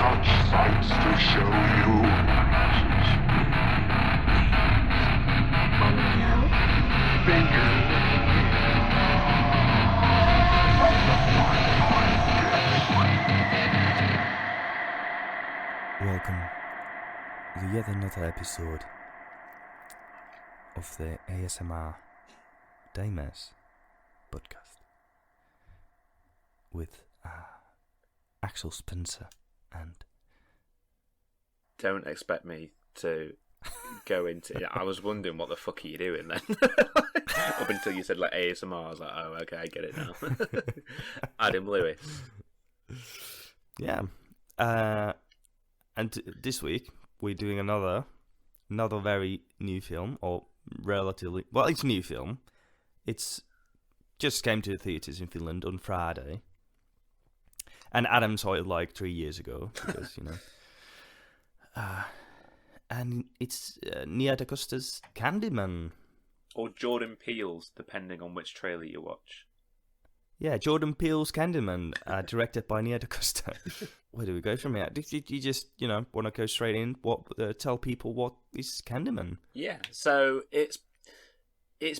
such sights to show you. Fingers. Welcome to yet another episode of the ASMR Daymares podcast with Aksel Spencer and... Don't expect me to go into it. I was wondering what the fuck are you doing then? Up until you said like ASMR, I was like, oh, okay, I get it now. Adam Lewis. Yeah. And this week we're doing another very new film, or relatively... Well, it's a new film. It's just came to the theatres in Finland on Friday. And Adam saw it like 3 years ago, because, you know... and it's Nia DaCosta's CANDYMAN. Or Jordan Peele's, depending on which trailer you watch. Yeah, Jordan Peele's CANDYMAN, directed by Nia DaCosta. Where do we go from here? Did you just, want to go straight in? Tell people what is CANDYMAN? Yeah, so it's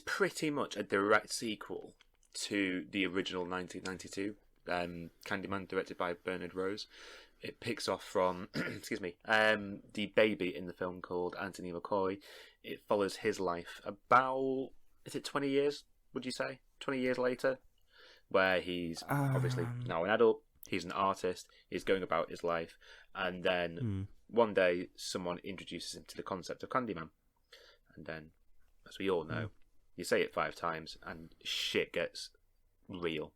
pretty much a direct sequel to the original 1992 CANDYMAN, directed by Bernard Rose. It picks off from, the baby in the film called Anthony McCoy. It follows his life about, is it 20 years, would you say? 20 years later? Where he's obviously now an adult, he's an artist, he's going about his life, and then one day someone introduces him to the concept of CANDYMAN. And then, as we all know, you say it 5 times and shit gets real.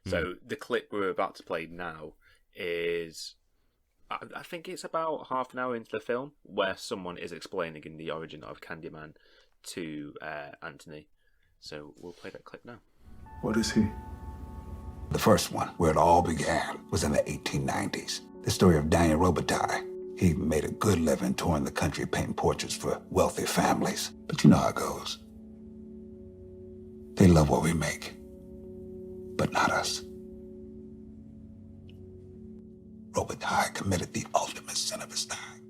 So the clip we're about to play now is, I think it's about half an hour into the film, where someone is explaining the origin of CANDYMAN to Anthony. So we'll play that clip now. What is he? The first one, where it all began, was in the 1890s. The story of Daniel Robitaille. He made a good living touring the country painting portraits for wealthy families. But you know how it goes. They love what we make, but not us. Robitaille committed the ultimate sin of his time.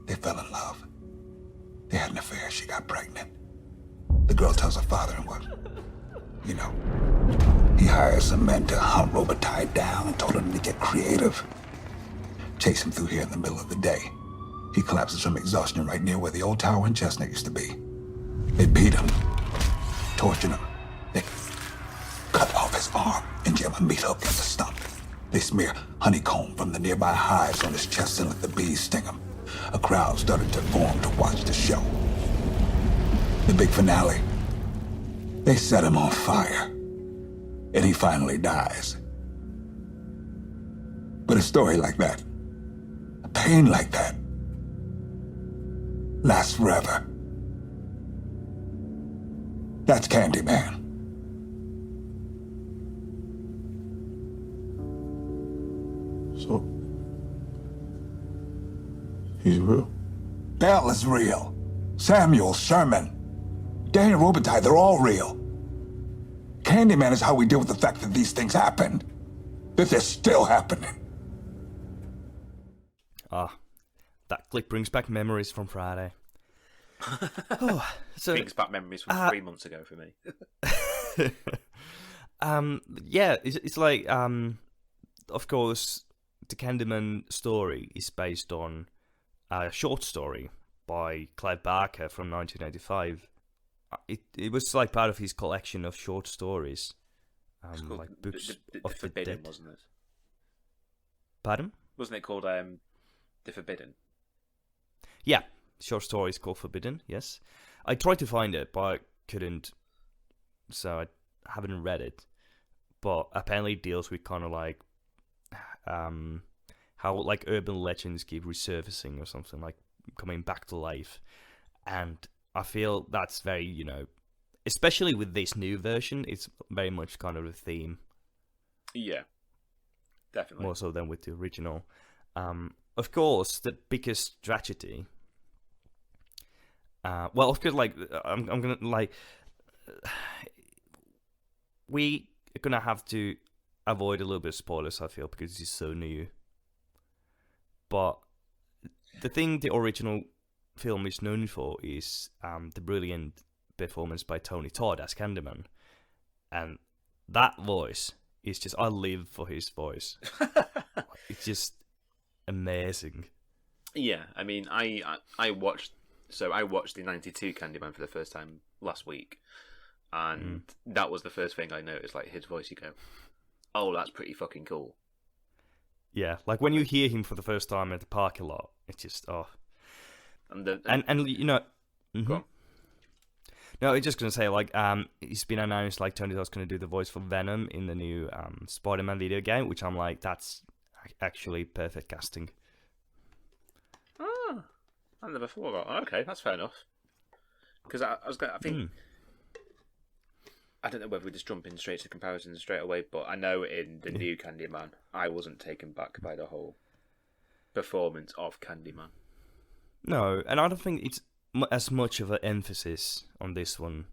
They fell in love. They had an affair. She got pregnant. The girl tells her father, and what? He hires some men to hunt Robitaille down and told him to get creative. Chase him through here in the middle of the day. He collapses from exhaustion right near where the old tower in Chestnut used to be. They beat him, tortured him. They cut off his arm and jam a meat hook in the stump. They smear honeycomb from the nearby hives on his chest and let the bees sting him. A crowd started to form to watch the show. The big finale. They set him on fire, and he finally dies. But a story like that, a pain like that, lasts forever. That's CANDYMAN. So, he's real? Bell is real. Samuel, Sherman, Daniel Robitaille, they're all real. CANDYMAN is how we deal with the fact that these things happened. That they're still happening. That clip brings back memories from Friday. Brings back memories from 3 months ago for me. It's like, of course, the CANDYMAN story is based on a short story by Clive Barker from 1985. It was like part of his collection of short stories, like books the of the Forbidden, dead. wasn't it? Pardon? Wasn't it called The Forbidden? Yeah, short stories called Forbidden. Yes, I tried to find it, but I couldn't, so I haven't read it. But apparently, it deals with kind of like how like urban legends keep resurfacing or something, like coming back to life, and I feel that's very, especially with this new version, it's very much kind of a theme. Yeah, definitely. More so than with the original. Of course, the biggest tragedy. Well, of course, like I'm gonna like we are gonna have to avoid a little bit of spoilers, I feel, because it's so new. But the thing the original film is known for is the brilliant performance by Tony Todd as Candyman. And that voice is just, I live for his voice. It's just amazing. Yeah, I mean, I watched the 92 Candyman for the first time last week, and that was the first thing I noticed, like his voice. You go, oh, that's pretty fucking cool. Yeah, like when you hear him for the first time at the parking lot, it's just, oh. And you know... Go on. No, I was just going to say, like, it's been announced, like, Tony Todd's going to do the voice for Venom in the new Spider-Man video game, which I'm like, that's actually perfect casting. Ah, I never thought about that. Okay, that's fair enough. Because I think... I don't know whether we're just jumping straight to comparisons straight away, but I know in the new Candyman, I wasn't taken back by the whole performance of Candyman. No, and I don't think it's as much of an emphasis on this one,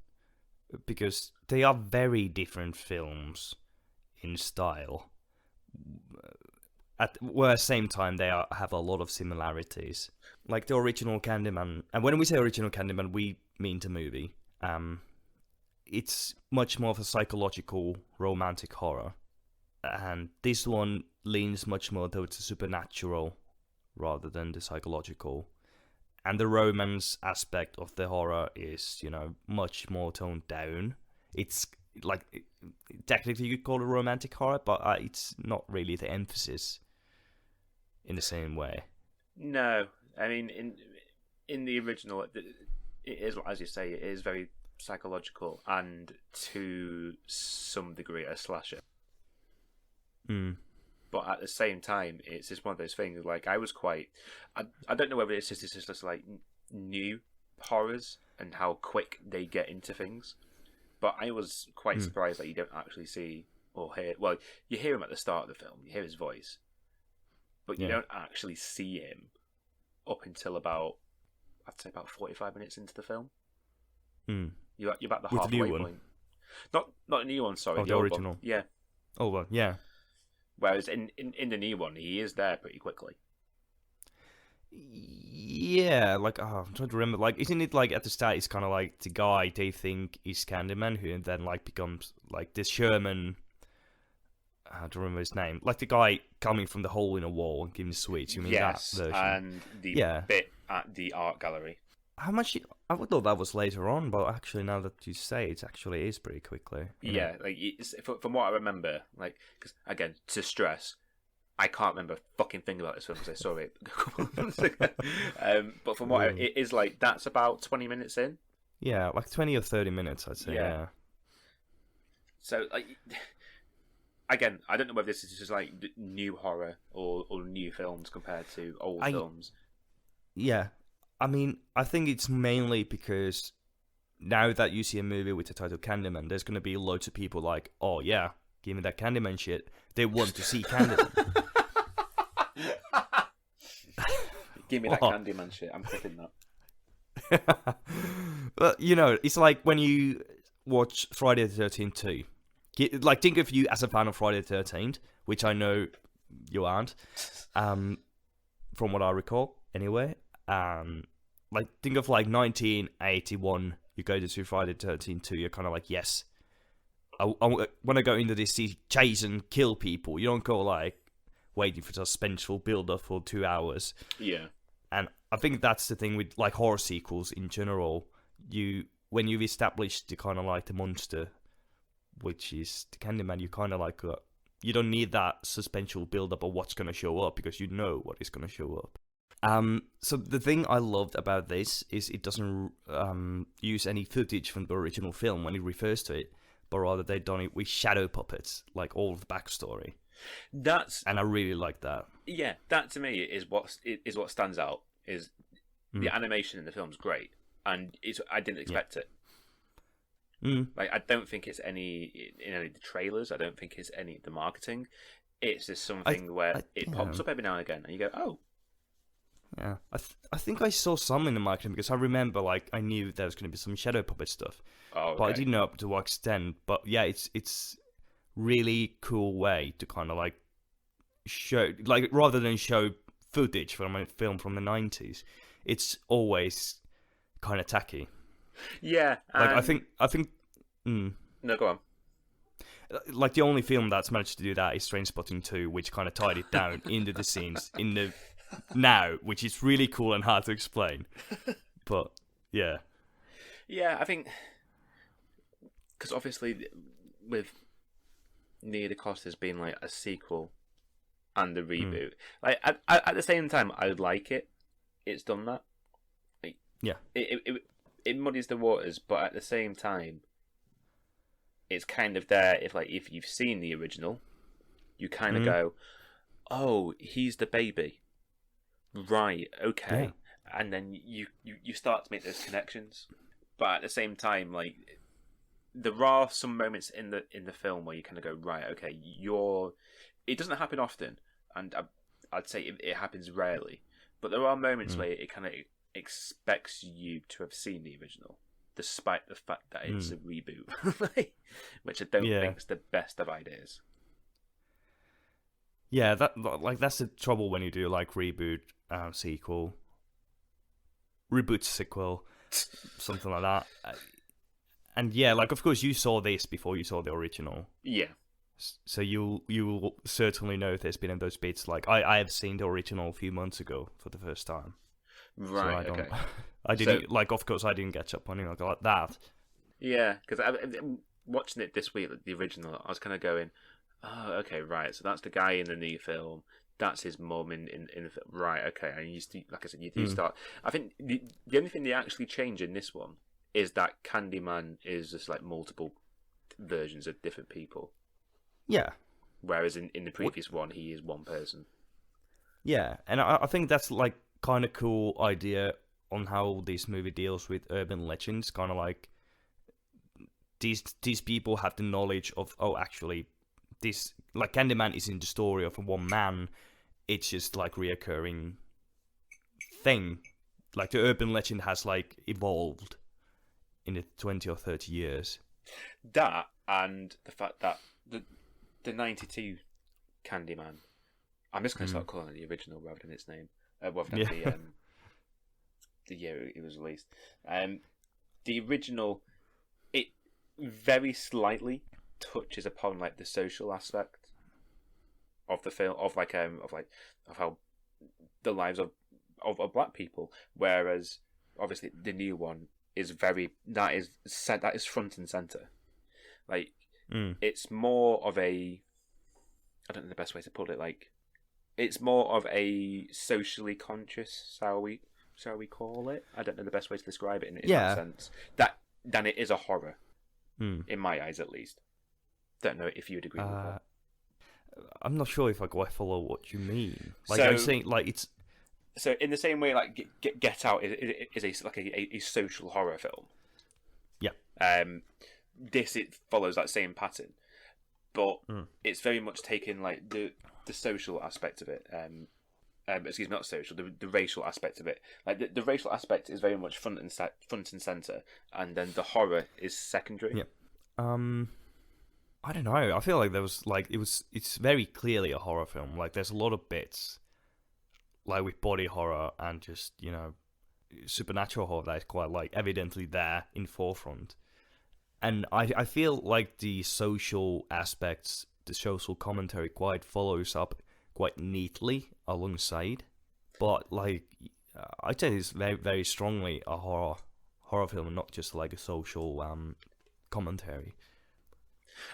because they are very different films in style. At the same time, they have a lot of similarities. Like the original Candyman, and when we say original Candyman, we mean the movie. It's much more of a psychological, romantic horror. And this one leans much more towards the supernatural rather than the psychological. And the romance aspect of the horror is, you know, much more toned down. It's like, technically you could call it romantic horror, but it's not really the emphasis in the same way. No, I mean, in the original, it is, as you say, it is very psychological and to some degree a slasher. But at the same time, it's just one of those things. Like I don't know whether it's just like new horrors and how quick they get into things. But I was quite surprised that you don't actually see or hear. Well, you hear him at the start of the film. You hear his voice, but you don't actually see him up until about, I'd say, about 45 minutes into the film. You're about the halfway point. Not a new one, sorry. Oh, the original. One. Yeah. Oh, well, yeah. Whereas in the new one, he is there pretty quickly. Yeah, like, I'm trying to remember. Like, isn't it like at the start, it's kind of like the guy they think is Candyman, who then like becomes like this Sherman. I don't remember his name. Like the guy coming from the hole in a wall and giving sweets. You mean that version? And the bit at the art gallery. How much? I would thought that was later on, but actually, now that you say it, actually is pretty quickly. Yeah, like from what I remember, like, because again, to stress, I can't remember a fucking thing about this film because I saw it a couple of months ago. But from what it is, like, that's about 20 minutes in. Yeah, like 20 or 30 minutes, I'd say. Yeah. So, like, again, I don't know whether this is just like new horror or new films compared to old films. Yeah. I mean, I think it's mainly because now that you see a movie with the title Candyman, there's going to be loads of people like, oh yeah, give me that Candyman shit. They want to see Candyman. Give me that Candyman shit. I'm clicking that. Well, you know, it's like when you watch Friday the 13th 2. Like, think of you as a fan of Friday the 13th, which I know you aren't, from what I recall, anyway. Like, think of like 1981, you go to see Friday the 13th 2, you're kind of like, yes, I want to go into this, see, chase and kill people. You don't go like waiting for suspenseful build-up for 2 hours. Yeah. And I think that's the thing with like horror sequels in general. When you've established the kind of like the monster, which is the Candyman, you kind of like, you don't need that suspenseful build-up of what's going to show up because you know what is going to show up. So the thing I loved about this is it doesn't use any footage from the original film when it refers to it, but rather they've done it with shadow puppets, like all of the backstory. And I really like that. Yeah, that to me is what stands out. Is the animation in the film's great, and I didn't expect it. Like, I don't think it's any in any of the trailers. I don't think it's any of the marketing. It's just something where it pops up every now and again, and you go, oh. Yeah, I think I saw some in the marketing because I remember, like, I knew there was going to be some shadow puppet stuff, but I didn't know up to what extent. But yeah, it's really cool way to kind of like show, like rather than show footage from a film from the 90s, it's always kind of tacky. Yeah, Like I think no, go on. like the only film that's managed to do that is Trainspotting 2, which kind of tied it down into the scenes in the now, which is really cool and hard to explain. But yeah, I think because obviously with Nia DaCosta's being like a sequel and a reboot, like at the same time, I would like it. It's done that. Like, yeah, it muddies the waters, but at the same time, it's kind of there. If you've seen the original, you kind of go, "Oh, he's the baby." Right, okay. Yeah. And then you start to make those connections. But at the same time, like there are some moments in the film where you kind of go, right, okay, it doesn't happen often, and I'd say it happens rarely. But there are moments where it kind of expects you to have seen the original, despite the fact that it's a reboot, which I don't think is the best of ideas. Yeah, that's the trouble when you do like reboot, sequel, reboot sequel, something like that. And yeah, like of course you saw this before you saw the original. Yeah. So you will certainly know if there's been in those bits. Like I have seen the original a few months ago for the first time. Right. So okay. I didn't of course I didn't catch up on anything like that. Yeah, because watching it this week, the original, I was kind of going, oh, okay, right. So that's the guy in the new film. That's his mum in the film. Right, okay. And you like I said, you do start. I think the only thing they actually change in this one is that Candyman is just like multiple versions of different people. Yeah. Whereas in the previous one, he is one person. Yeah, and I think that's like kind of cool idea on how this movie deals with urban legends. Kind of like these people have the knowledge of, oh, actually, this like Candyman isn't the story of one man. It's just like reoccurring thing. Like the urban legend has like evolved in the 20 or 30 years. That and the fact that the 92 Candyman, I'm just going to start calling it the original rather than its name, rather than the year it was released. The original, it very slightly touches upon like the social aspect of the film, of how the lives of black people, whereas obviously the new one is that is front and center. Like it's more of a, I don't know the best way to put it. Like it's more of a socially conscious, shall we call it? I don't know the best way to describe it in that sense. Than it is a horror, in my eyes at least. Don't know if you'd agree with that. I'm not sure if I quite follow what you mean. Like So- I'm saying, like it's So in the same way, like Get Out is a social horror film. yeah. It follows that same pattern, but it's very much taken like the social aspect of it. Excuse me, not social, the racial aspect of it. Like the racial aspect is very much front and center, and then the horror is secondary. Yeah. I don't know. I feel like there was like it's very clearly a horror film. Like there's a lot of bits like with body horror and just, you know, supernatural horror that is quite like evidently there in forefront. And I feel like the social aspects, the social commentary quite follows up quite neatly alongside. But like I'd say it's very, very strongly a horror film, not just like a social commentary.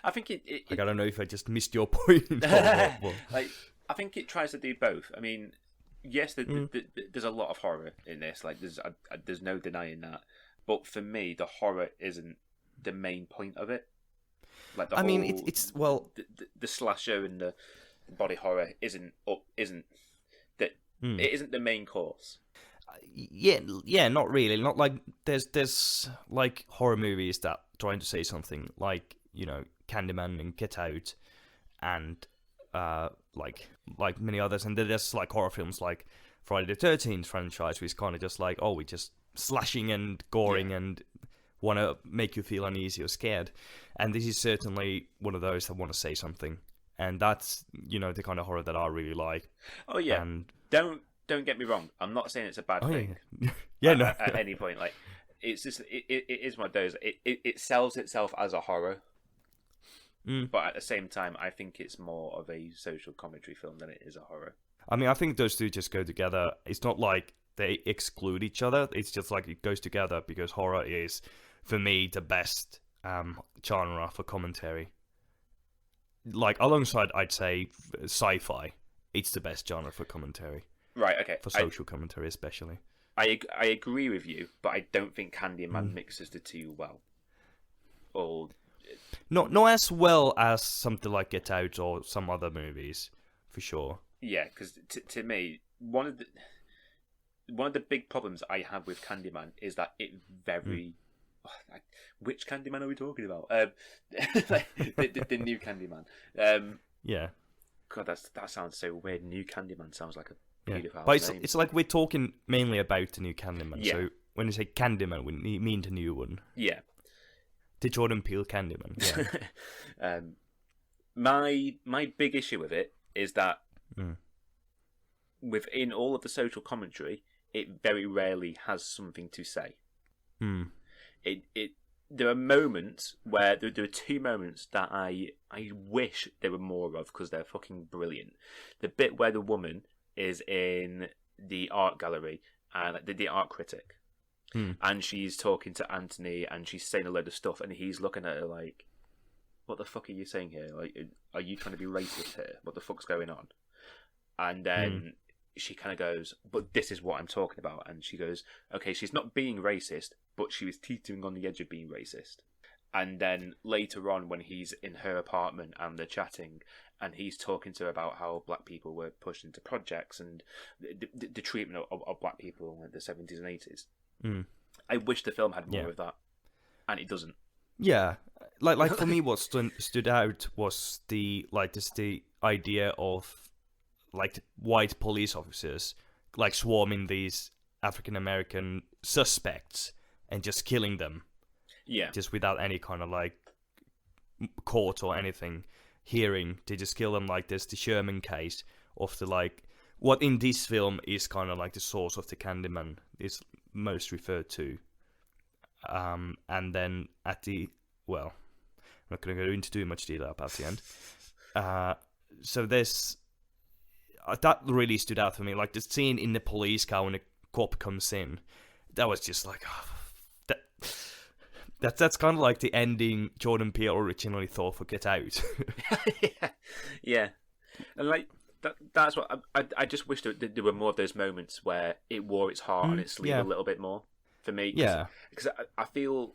I think it like I don't know if I just missed your point. like I think it tries to do both. I mean, yes, there's a lot of horror in this. Like there's no denying that. But for me, the horror isn't the main point of it. Like the it's well, the slasher and the body horror isn't that it isn't the main course. Yeah, not really. Not like there's like horror movies that trying to say something, like, you know, Candyman and Get Out, and like many others. And then there's like horror films like Friday the 13th franchise, which is kind of just like, oh, we're just slashing and goring and want to make you feel uneasy or scared. And this is certainly one of those that want to say something. And that's, the kind of horror that I really like. Oh yeah. And Don't get me wrong. I'm not saying it's a bad thing. Yeah, no. At any point, like it's just it is one of those. It sells itself as a horror, but at the same time, I think it's more of a social commentary film than it is a horror. I mean, I think those two just go together. It's not like they exclude each other. It's just like it goes together because horror is, for me, the best genre for commentary. Like, alongside, I'd say, sci-fi, it's the best genre for commentary. Right, okay. For social commentary, especially. I agree with you, but I don't think Candyman mixes the two well. Or not as well as something like Get Out or some other movies, for sure. Yeah, because to me, one of the big problems I have with Candyman is that it very... which Candyman are we talking about? The new Candyman. Yeah. God, that sounds so weird. New Candyman sounds like a pedophile but name. it's like we're talking mainly about the new Candyman. Yeah. So when you say Candyman, we mean the new one. Yeah. The Jordan Peele Candyman. Yeah. My big issue with it is that within all of the social commentary, it very rarely has something to say. There are moments where there are two moments that I wish there were more of because they're fucking brilliant. The bit where the woman is in the art gallery and the art critic, and she's talking to Anthony and she's saying a load of stuff, and he's looking at her like, "What the fuck are you saying here? Like, are you trying to be racist here? What the fuck's going on?" And then she kind of goes, "But this is what I'm talking about." And she goes, "Okay, she's not being racist, but she was teetering on the edge of being racist." And then later on, when he's in her apartment and they're chatting, and he's talking to her about how black people were pushed into projects and the treatment of black people in the 70s and 80s. I wish the film had more of that, and it doesn't. Yeah, like for me, what stood out was the idea of like white police officers like swarming these African American suspects and just killing them. Yeah. Just without any kind of like court or anything hearing. They just kill them like this. The Sherman case of the like what in this film is kind of like the source of the Candyman is most referred to. And then at the I'm not going to go into too much detail about the end. So there's that really stood out for me. Like the scene in the police car when the cop comes in, that was just like that's kind of like the ending Jordan Peele originally thought for Get Out. yeah, and like that's what I just wish that there were more of those moments where it wore its heart on its sleeve a little bit more for me. Because I feel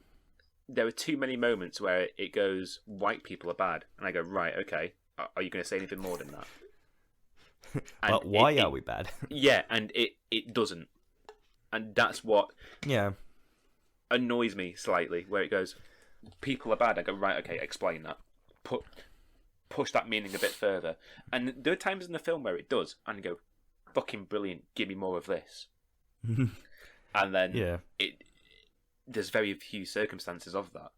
there are too many moments where it goes, white people are bad, and I go, right, okay, are you going to say anything more than that? But why are we bad? Yeah, and it doesn't, and that's what annoys me slightly. Where it goes, people are bad. I go, right, okay, explain that. Push that meaning a bit further. And there are times in the film where it does, and you go, fucking brilliant. Give me more of this. And then there's very few circumstances of that.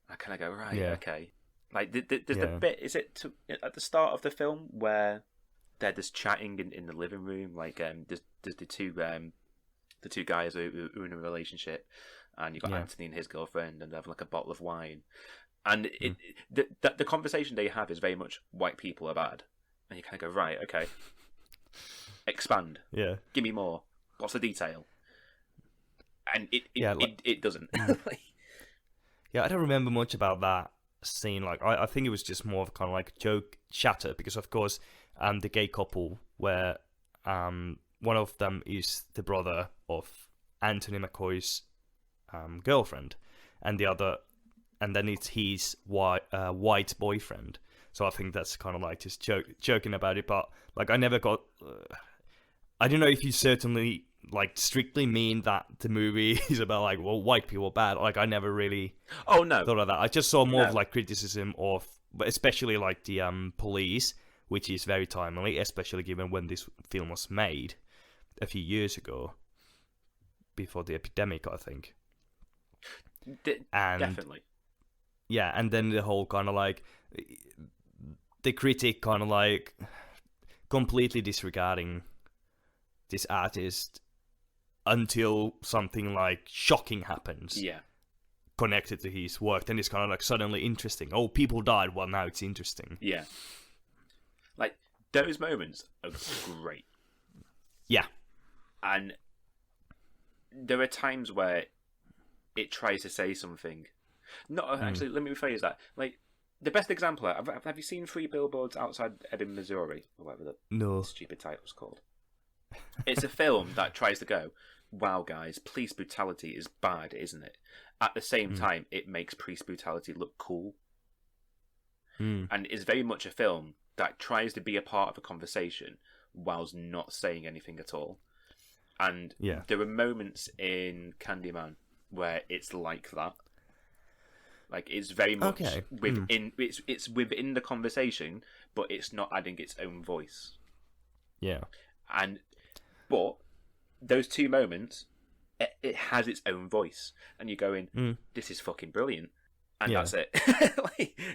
I kind of go, right, okay. Like there's the bit. Is it at the start of the film where they're just chatting in the living room? Like there's the two guys who are in a relationship, and you've got Anthony and his girlfriend, and they have like a bottle of wine, and the conversation they have is very much white people are bad, and you kind of go, right, okay, expand, give me more. What's the detail? And it doesn't. I don't remember much about that scene. Like I think it was just more of kind of like joke chatter, because of course the gay couple where one of them is the brother of Anthony McCoy's girlfriend, and then it's his white boyfriend. So I think that's kind of like just joking about it. But like I never got. I don't know if you certainly like strictly mean that the movie is about like, well, white people are bad. Like I never really thought of that. I just saw more of like criticism of, but especially like the police, which is very timely, especially given when this film was made a few years ago, before the epidemic, I think. And Definitely. yeah, and then the whole kind of like the critic kind of like completely disregarding this artist until something like shocking happens Yeah. connected to his work. Then it's kind of like suddenly interesting. Oh, people died. Well, now it's interesting. Yeah. Like, those moments are great. Yeah. And there are times where it tries to say something. Not actually, let me rephrase that. Like, the best example, have you seen 3 Billboards Outside Ebbing, Missouri? Or whatever the No. stupid title's called. It's a film that tries to go, wow, guys, police brutality is bad, isn't it? At the same time, it makes police brutality look cool. And it's very much a film that tries to be a part of a conversation whilst not saying anything at all. And there are moments in Candyman where it's like that. Like, it's very much within it's within the conversation, but it's not adding its own voice. Yeah. But those 2 moments, it has its own voice, and you're going, "This is fucking brilliant," and that's it.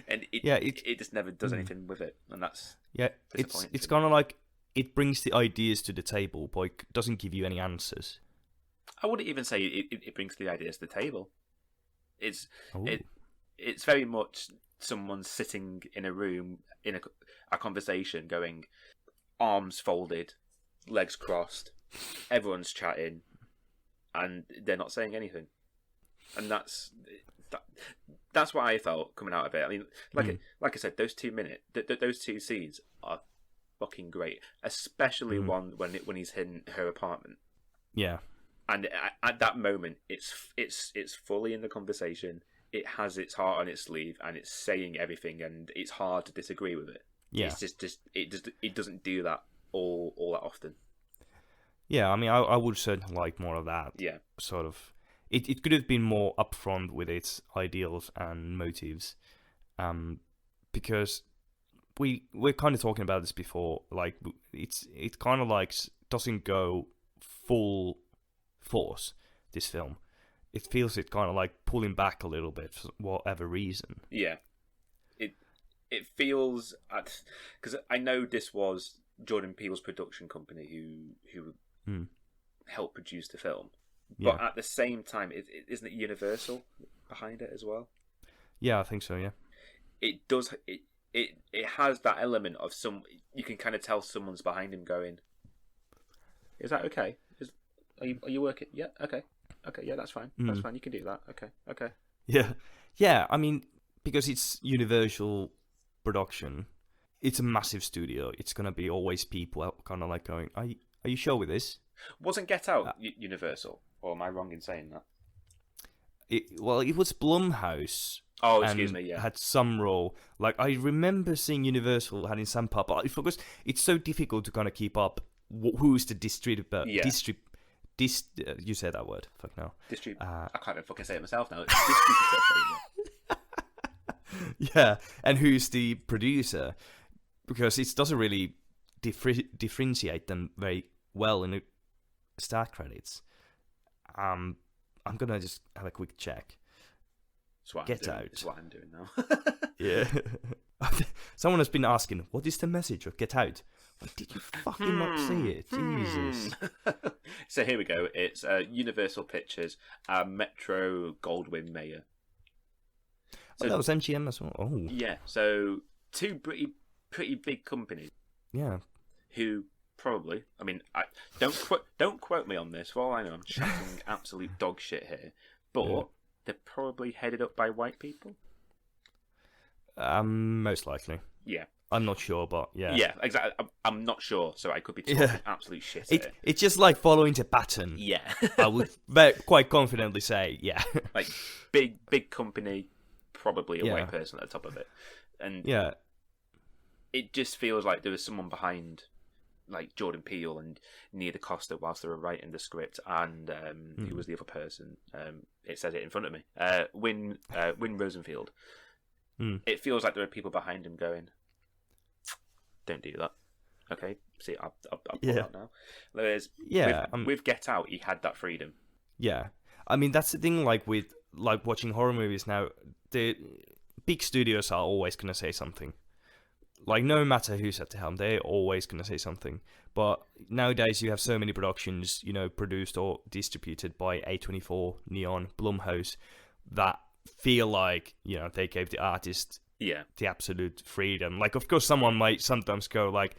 And it just never does anything with it, and that's It's kind of like it brings the ideas to the table, but it doesn't give you any answers. I wouldn't even say it brings the ideas to the table. It's very much someone sitting in a room in a conversation, going, arms folded, legs crossed, everyone's chatting, and they're not saying anything. And that's what I felt coming out of it. I mean, like I said, those 2 minutes, those 2 scenes are fucking great, especially one when he's in her apartment. Yeah. And at that moment, it's fully in the conversation. It has its heart on its sleeve, and it's saying everything, and it's hard to disagree with it. Yeah. It's it doesn't do that all that often. Yeah, I mean, I would certainly like more of that. Yeah. Sort of. It could have been more upfront with its ideals and motives, because we're kind of talking about this before. Like, it kind of like doesn't go full force, this film. It feels it kind of like pulling back a little bit for whatever reason. Yeah, it feels, because I know this was Jordan Peele's production company who helped produce the film, but at the same time, isn't it Universal behind it as well? Yeah, I think so. Yeah, it does. It has that element of you can kind of tell someone's behind him going, "Is that okay? Are you working? Yeah, okay. Okay, yeah, that's fine. That's fine. You can do that. Okay. Yeah. I mean, because it's Universal production, it's a massive studio. It's gonna be always people out kind of like going, "Are you sure with this?" Wasn't Get Out Universal, or am I wrong in saying that? It was Blumhouse. Oh, excuse me. Yeah, had some role. Like, I remember seeing Universal having some part, but because it's so difficult to kind of keep up who's the distributor. Yeah. You said that word. Fuck no. I can't even fucking say it myself now. It's distributor. Yeah, and who's the producer? Because it doesn't really differentiate them very well in the start credits. I'm gonna just have a quick check. Get Out. That's what I'm doing now. Yeah. Someone has been asking, what is the message of Get Out? Like, did you fucking not see it? Jesus. So here we go. It's Universal Pictures, Metro Goldwyn Mayer. So that was MGM as well. Oh. Yeah. So 2 pretty big companies. Yeah. Who probably, I mean, don't quote me on this. For all I know, I'm chatting absolute dog shit here. But they're probably headed up by white people. Most likely. Yeah. I'm not sure, but yeah. Yeah, exactly. I'm not sure, so I could be talking absolute shit here. It's just like following the pattern. Yeah. I would quite confidently say, yeah. Like, big company, probably a white person at the top of it. And it just feels like there was someone behind, like Jordan Peele and Nia DaCosta whilst they were writing the script, and who was the other person? It says it in front of me. Win Rosenfield. It feels like there are people behind him going, don't do that. Okay, see, I'll pull that now. Whereas with Get Out, he had that freedom. Yeah, I mean that's the thing. Like with like watching horror movies now, the big studios are always gonna say something. Like, no matter who's at the helm, they're always gonna say something. But nowadays, you have so many productions, produced or distributed by A24, Neon, Blumhouse, that feel like, they gave the artist the absolute freedom. Like, of course, someone might sometimes go, like,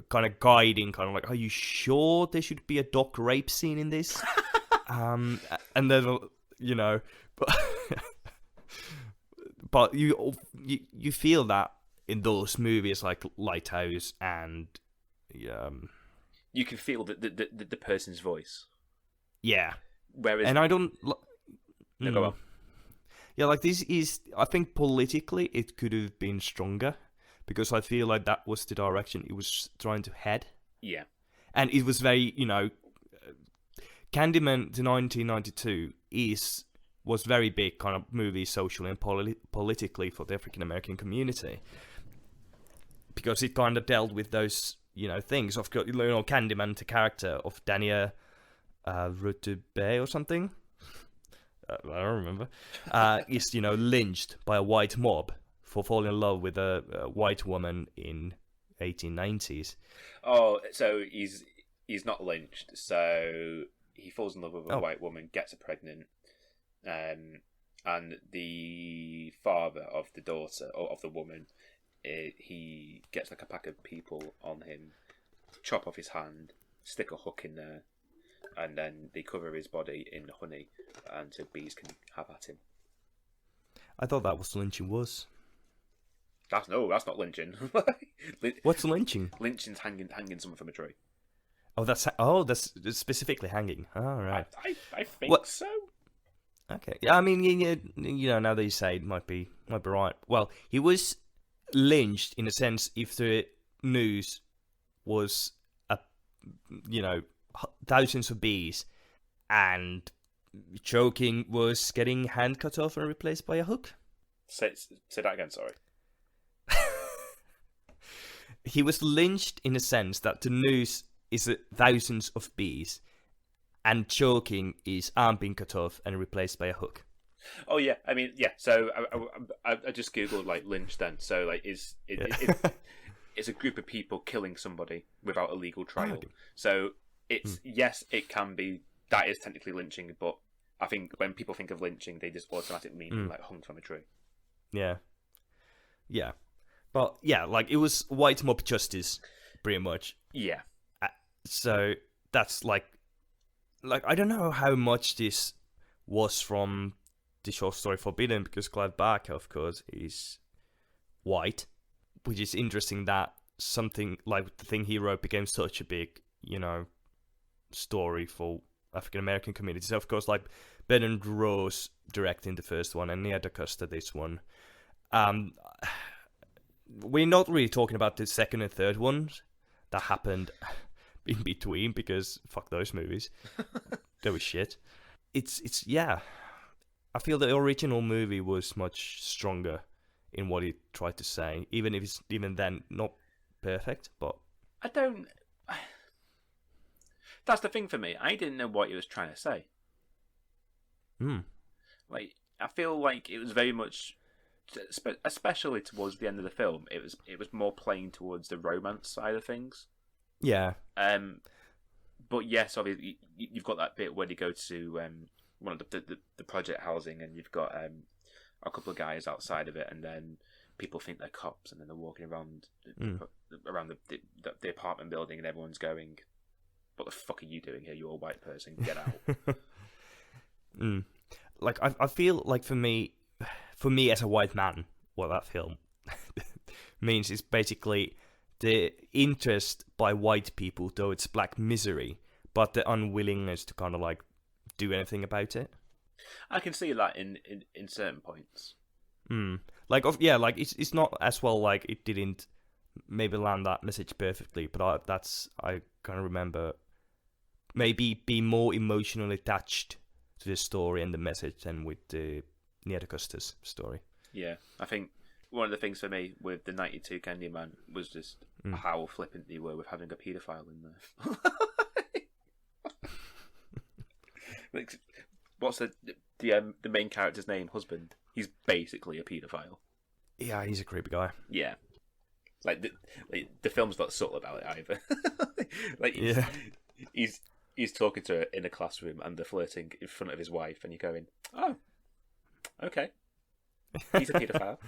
kind of guiding, kind of like, are you sure there should be a dog rape scene in this? And then, but, but you feel that in those movies like Lighthouse and you can feel the person's voice. Yeah. Whereas, and I don't. No, go on. Yeah, like this is. I think politically it could have been stronger, because I feel like that was the direction it was trying to head. Yeah. And it was very, Candyman, the 1992 was very big kind of movie socially and politically for the African American community, because it kind of dealt with those things. Of course, Candyman, the character of Dania Rutube or something, I don't remember, is lynched by a white mob for falling in love with a white woman in 1890s. Oh, so he's not lynched. So he falls in love with a white woman, gets her pregnant, and the father of the daughter, or of the woman, he gets like a pack of people on him, chop off his hand, stick a hook in there, and then they cover his body in honey, and so bees can have at him. I thought that was lynching was. That's not lynching. What's lynching? Lynching's hanging someone from a tree. Oh, that's specifically hanging. Oh, right. I think so. Okay. Yeah, I mean, now that you say it, might be right. Well, he was lynched in a sense if the news was thousands of bees, and choking was getting hand cut off and replaced by a hook. Say that again. Sorry. He was lynched in a sense that the news is thousands of bees, and choking is arm being cut off and replaced by a hook. Oh yeah, I mean So I just googled like lynch then. So like it's a group of people killing somebody without a legal trial. Oh, okay. So it's yes, it can be, that is technically lynching, but I think when people think of lynching, they just automatically mean like hung from a tree. Yeah. But yeah, like it was white mob justice, pretty much. Yeah. So that's like I don't know how much this was from the short story Forbidden, because Clive Barker, of course, is white, which is interesting that something like the thing he wrote became such a big, story for African American communities. Of course, like Bernard Rose directing the first one and Nia DaCosta this one. We're not really talking about the second and third ones that happened in between, because fuck those movies. They were shit. It's yeah. I feel the original movie was much stronger in what it tried to say, even if it's even then not perfect. But I don't. That's the thing for me. I didn't know what he was trying to say. Like, I feel like it was very much, especially towards the end of the film, it was more playing towards the romance side of things. Yeah. But yes, obviously you've got that bit where they go to one of the project housing, and you've got a couple of guys outside of it, and then people think they're cops, and then they're walking around the apartment building, and everyone's going, "What the fuck are you doing here? You're a white person. Get out." Like I feel like for me as a white man, what that film means is basically the interest by white people towards black misery, but the unwillingness to kind of like do anything about it. I can see that in certain points. Like it's not as well, like it didn't maybe land that message perfectly, but I kind of remember maybe be more emotionally attached to the story and the message than with the Nia DaCosta's story. Yeah, I think one of the things for me with the 92 Candyman was just how flippant they were with having a paedophile in there. Like, what's the the main character's name, husband, he's basically a paedophile. Yeah, he's a creepy guy. Yeah. Like the film's not subtle about it either. Like Yeah. he's talking to her in a classroom and they're flirting in front of his wife, and you're going, oh, okay, he's a paedophile.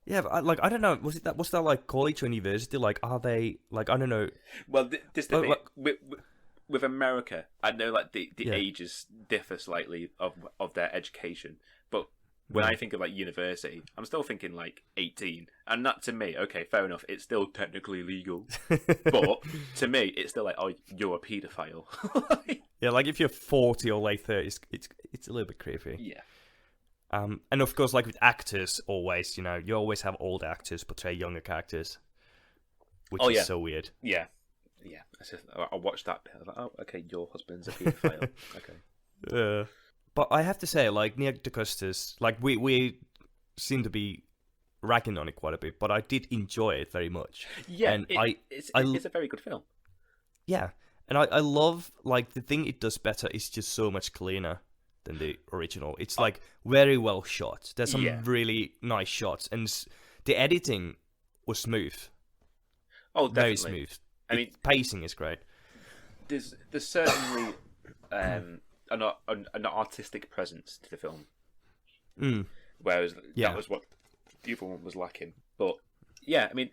Yeah, but I don't know. Was that like college or university? Like, are they like, I don't know. Well, this the thing. Like, With America, I know like the Yeah. ages differ slightly of their education, but when I think of like university, I'm still thinking like 18, and that to me, okay, fair enough, it's still technically legal, but to me, it's still like, oh, you're a paedophile. Yeah, like if you're 40 or late 30s, it's a little bit creepy. Yeah. And of course, like with actors, always, you always have old actors portray younger characters, which is so weird. Yeah. Yeah. I watched that bit. I was like, oh, okay, your husband's a paedophile. Okay. But I have to say, like, Nia DaCosta's, like, we seem to be ragging on it quite a bit, but I did enjoy it very much. Yeah, and it's a very good film. Yeah, and I love, like, the thing it does better is just so much cleaner than the original. It's, like, very well shot. There's some really nice shots, and the editing was smooth. Oh, definitely. Very smooth. I mean, pacing is great. There's certainly an artistic presence to the film, whereas that was what the other one was lacking. But yeah, I mean,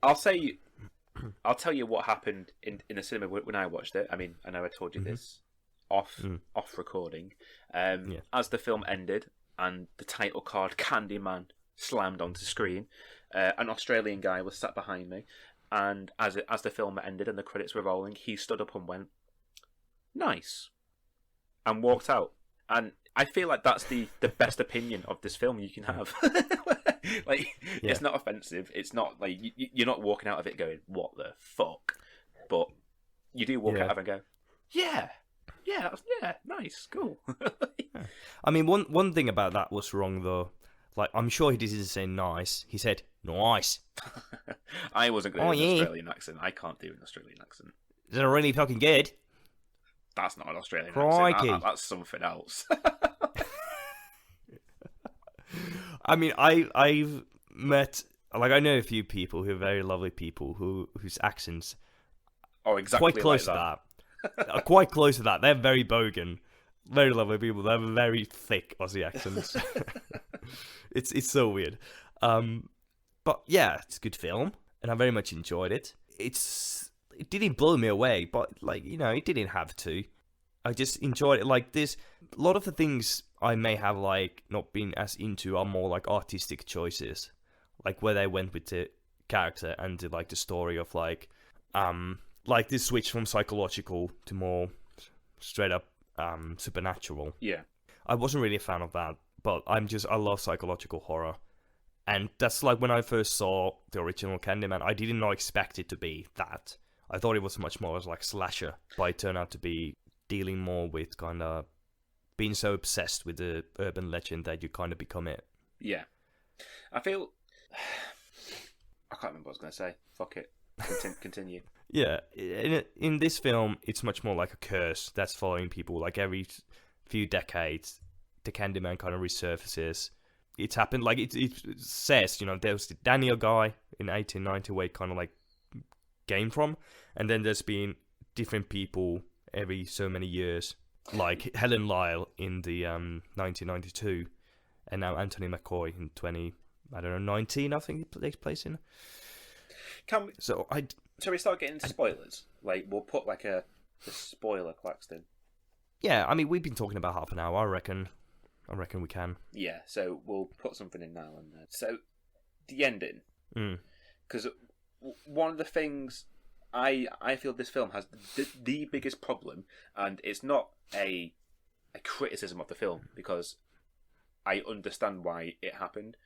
I'll tell you what happened in the cinema when I watched it. I mean, I know I told you this off recording. As the film ended and the title card "CANDYMAN" slammed onto screen, an Australian guy was sat behind me. And as the film ended and the credits were rolling, he stood up and went, "Nice," and walked out. And I feel like that's the best opinion of this film you can have. Like, it's not offensive. It's not like you're not walking out of it going, "What the fuck?" But you do walk out of it and go, "Yeah, nice, cool." I mean, one thing about that was wrong though. Like, I'm sure he didn't say nice. He said nice. I wasn't going to do an Australian accent. I can't do an Australian accent. Is it really fucking good? That's not an Australian Crikey. accent. That's something else. I mean, I've met, like, I know a few people who are very lovely people whose accents are exactly quite close like to that. Quite close to that. They're very bogan. Very lovely people. They have very thick Aussie accents. It's so weird. But yeah, it's a good film, and I very much enjoyed it. It didn't blow me away, but, like, it didn't have to. I just enjoyed it. Like, a lot of the things I may have, like, not been as into are more like artistic choices, like where they went with the character and the story of like this switch from psychological to more straight up supernatural. Yeah, I wasn't really a fan of that, but I love psychological horror. And that's like when I first saw the original Candyman, I did not expect it to be that. I thought it was much more as like slasher, but it turned out to be dealing more with kind of being so obsessed with the urban legend that you kind of become it. Yeah. I feel... I can't remember what I was going to say. Fuck it. Continue. Yeah. In this film, it's much more like a curse that's following people. Like every few decades, the Candyman kind of resurfaces. It's happened, like, it says, there was the Daniel guy in 1890 where it kind of, like, came from, and then there's been different people every so many years, like Helen Lyle in the 1992, and now Anthony McCoy in 19, I think it takes place in. Shall we start getting into spoilers? Like, we'll put, like, the spoiler Claxton. Yeah, I mean, we've been talking about half an hour, I reckon we can. Yeah, so we'll put something in now and then. So, the ending. Because one of the things I feel this film has the biggest problem, and it's not a criticism of the film, because I understand why it happened.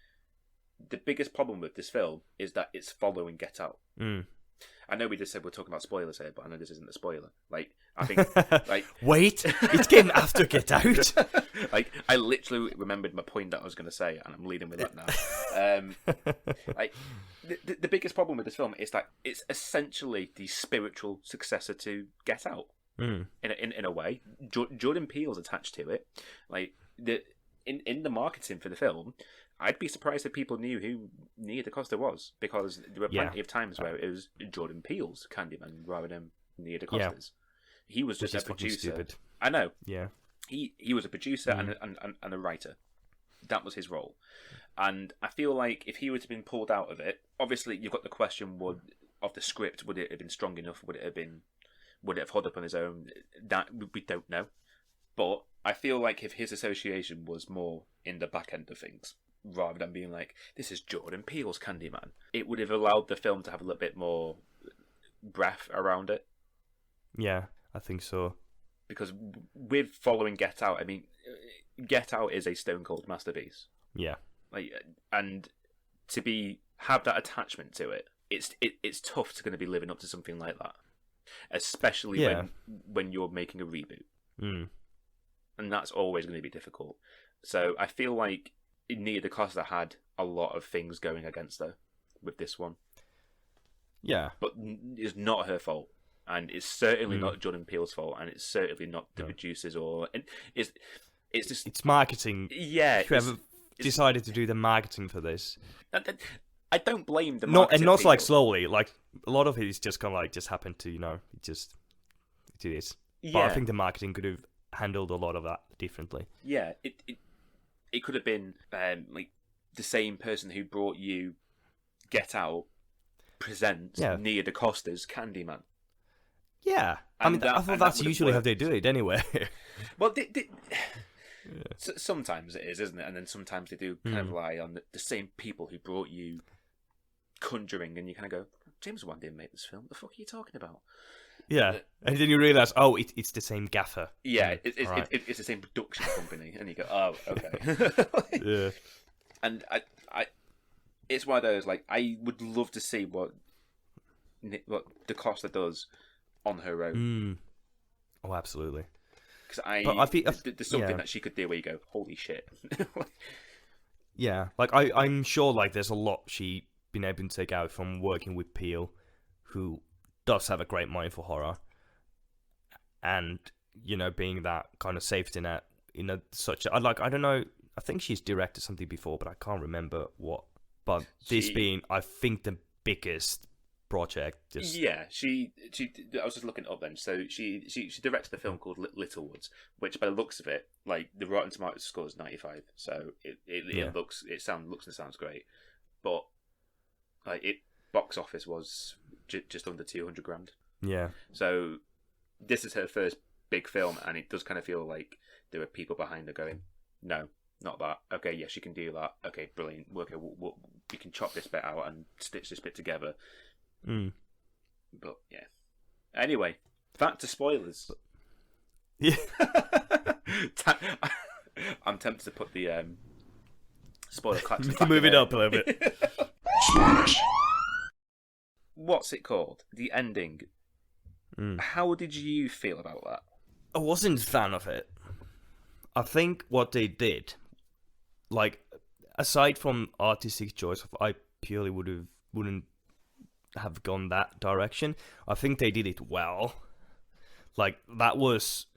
The biggest problem with this film is that it's following Get Out. I know we just said we're talking about spoilers here, but I know this isn't a spoiler. Like, I think, like... Wait, it came after Get Out? Like, I literally remembered my point that I was going to say, and I'm leading with that now. Like, the biggest problem with this film is that it's essentially the spiritual successor to Get Out. in a way. Jordan Peele's attached to it. Like in the marketing for the film, I'd be surprised if people knew who Nia DaCosta was, because there were plenty of times where it was Jordan Peele's Candyman rather than Nia DaCosta's. He was just a producer. Stupid. I know. Yeah. He was a producer and a writer. That was his role. And I feel like if he would have been pulled out of it, obviously you've got the question of the script, would it have been strong enough? Would it have held up on his own? That we don't know. But I feel like if his association was more in the back end of things, rather than being like, this is Jordan Peele's Candyman, it would have allowed the film to have a little bit more breath around it. Yeah, I think so. Because with following Get Out, I mean, Get Out is a stone cold masterpiece. Yeah. Like, and to have that attachment to it, it's tough to going to be living up to something like that, especially when you're making a reboot, and that's always going to be difficult. So I feel like Nia DaCosta had a lot of things going against her with this one. Yeah, but it's not her fault, and it's certainly not Jordan Peele's fault, and it's certainly not the producers it's just it's marketing. Yeah, whoever decided to do the marketing for this. I don't blame the marketing not people. like slowly. Like a lot of it is just kind of like just happened to it is. Yeah. But I think the marketing could have handled a lot of that differently. Yeah, it could have been like the same person who brought you Get Out presents Nia DaCosta's Candyman. Yeah, I mean, I thought that's usually how they do it anyway. Well, sometimes it is, isn't it? And then sometimes they do kind of rely on the same people who brought you Conjuring, and you kind of go, James Wan didn't make this film. What the fuck are you talking about? Yeah, and then you realise, it's the same gaffer. Yeah, it's the same production company, and you go, oh, okay. Yeah. And I, it's one of those, like, I would love to see what DaCosta does on her own. Oh, absolutely. Because I feel there's something that she could do where you go, holy shit. Yeah, like I'm sure like there's a lot she been able to take out from working with Peele, who does have a great mind for horror, and being that kind of safety net I don't know, I think she's directed something before, but I can't remember what. But this being, I think, the biggest project. She I was just looking it up then. So she directed a film called Littlewoods, which by the looks of it, like the Rotten Tomatoes score is 95. So it looks and sounds great, but like box office was just under 200 grand. Yeah. So this is her first big film, and it does kind of feel like there are people behind her going, no, not that. Okay, yes, you can do that. Okay, brilliant. Okay, we can chop this bit out and stitch this bit together. But yeah. Anyway, back to spoilers. Yeah. I'm tempted to put the spoiler klaxon to move it up a little bit. Spoilers. What's it called? The ending. How did you feel about that? I wasn't a fan of it. I think what they did, like, aside from artistic choice, I purely wouldn't have gone that direction. I think they did it well. Like, that was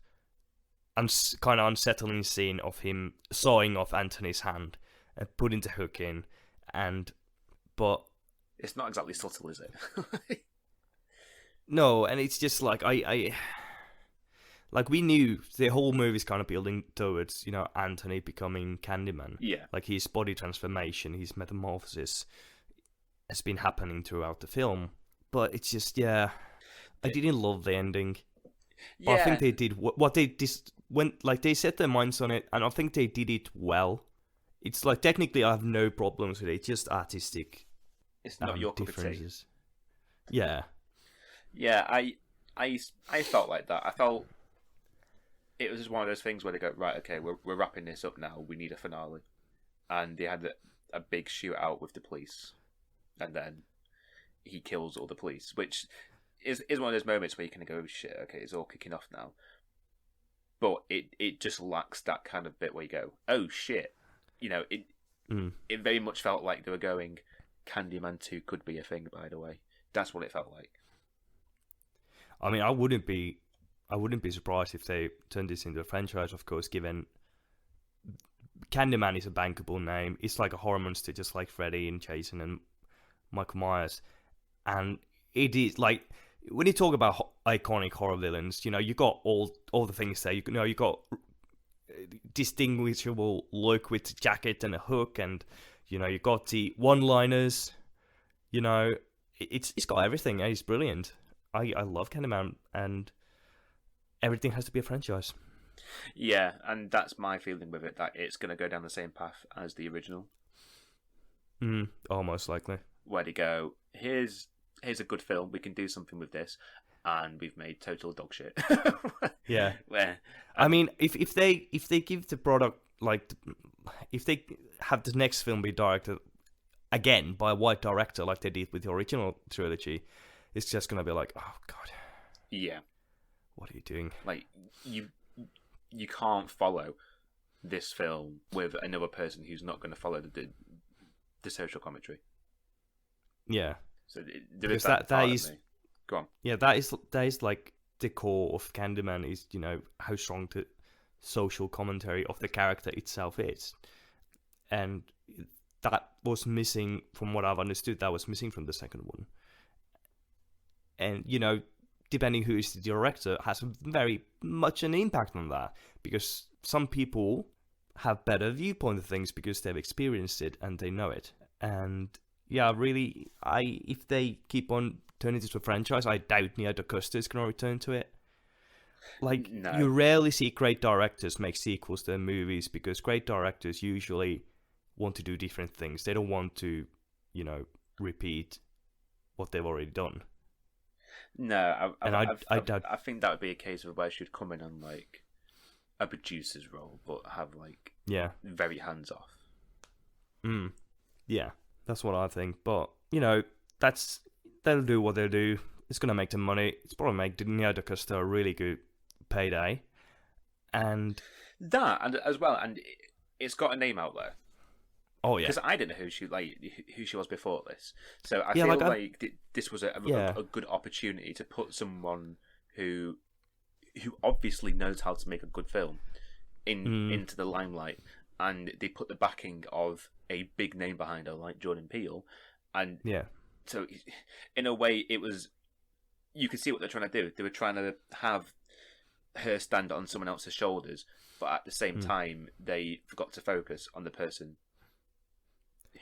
kind of unsettling scene of him sawing off Anthony's hand and putting the hook in, but it's not exactly subtle, is it? No, and it's just like I like, we knew the whole movie's kind of building towards, Anthony becoming Candyman. Yeah. Like, his body transformation, his metamorphosis has been happening throughout the film. But it's just, I didn't love the ending. But I think they did what they they set their minds on it, and I think they did it well. It's like, technically I have no problems with it. It's just artistic. It's not your cup of tea. Yeah. Yeah, I felt like that. I felt it was just one of those things where they go, right, okay, we're wrapping this up now. We need a finale, and they had a big shootout with the police, and then he kills all the police, which is one of those moments where you kind of go, shit, okay, it's all kicking off now. But it just lacks that kind of bit where you go, oh shit, it very much felt like they were going, Candyman 2 could be a thing. By the way, that's what it felt like. I mean, I wouldn't be I wouldn't be surprised if they turn this into a franchise, of course, given Candyman is a bankable name. It's like a horror monster, just like Freddy and Jason and Michael Myers. And it is like, when you talk about iconic horror villains, you know, you got all the things there. You know, you got distinguishable look with jacket and a hook, and you know, you got the one-liners. You know, it's got everything. It's brilliant. I love Candyman, and everything has to be a franchise. Yeah, and that's my feeling with it, that it's going to go down the same path as the original. Almost likely. Where they go, here's a good film, we can do something with this, and we've made total dog shit. Yeah. Where, I mean, if they give the product, like, if they have the next film be directed again by a white director like they did with the original trilogy, it's just gonna be like, oh god. Yeah. What are you doing? Like, you can't follow this film with another person who's not going to follow the social commentary. Yeah. So there is that part is of me. Go on. Yeah, that is like the core of Candyman, is, you know, how strong the social commentary of the character itself is. And that was missing, from what I've understood, that was missing from the second one. And, you know, depending who is the director, has very much an impact on that, because some people have better viewpoint of things because they've experienced it and they know it. And yeah, really, if they keep on turning this to a franchise, I doubt Nia DaCosta is going to return to it. Like, No. You rarely see great directors make sequels to their movies, because great directors usually want to do different things. They don't want to, you know, repeat what they've already done. No, I think that would be a case of where she'd come in on like a producer's role, but have like very hands off. Yeah, that's what I think. But you know, they'll do what they'll do. It's gonna make them money. It's probably make Nia DaCosta a really good payday, and that and as well, and it's got a name out there. Oh yeah, because I didn't know who she was before this, so I Yeah, feel like, like this was a good opportunity to put someone who obviously knows how to make a good film into the limelight, and they put the backing of a big name behind her like Jordan Peele, and so in a way it was, you could see what they're trying to do. They were trying to have her stand on someone else's shoulders, but at the same time they forgot to focus on the person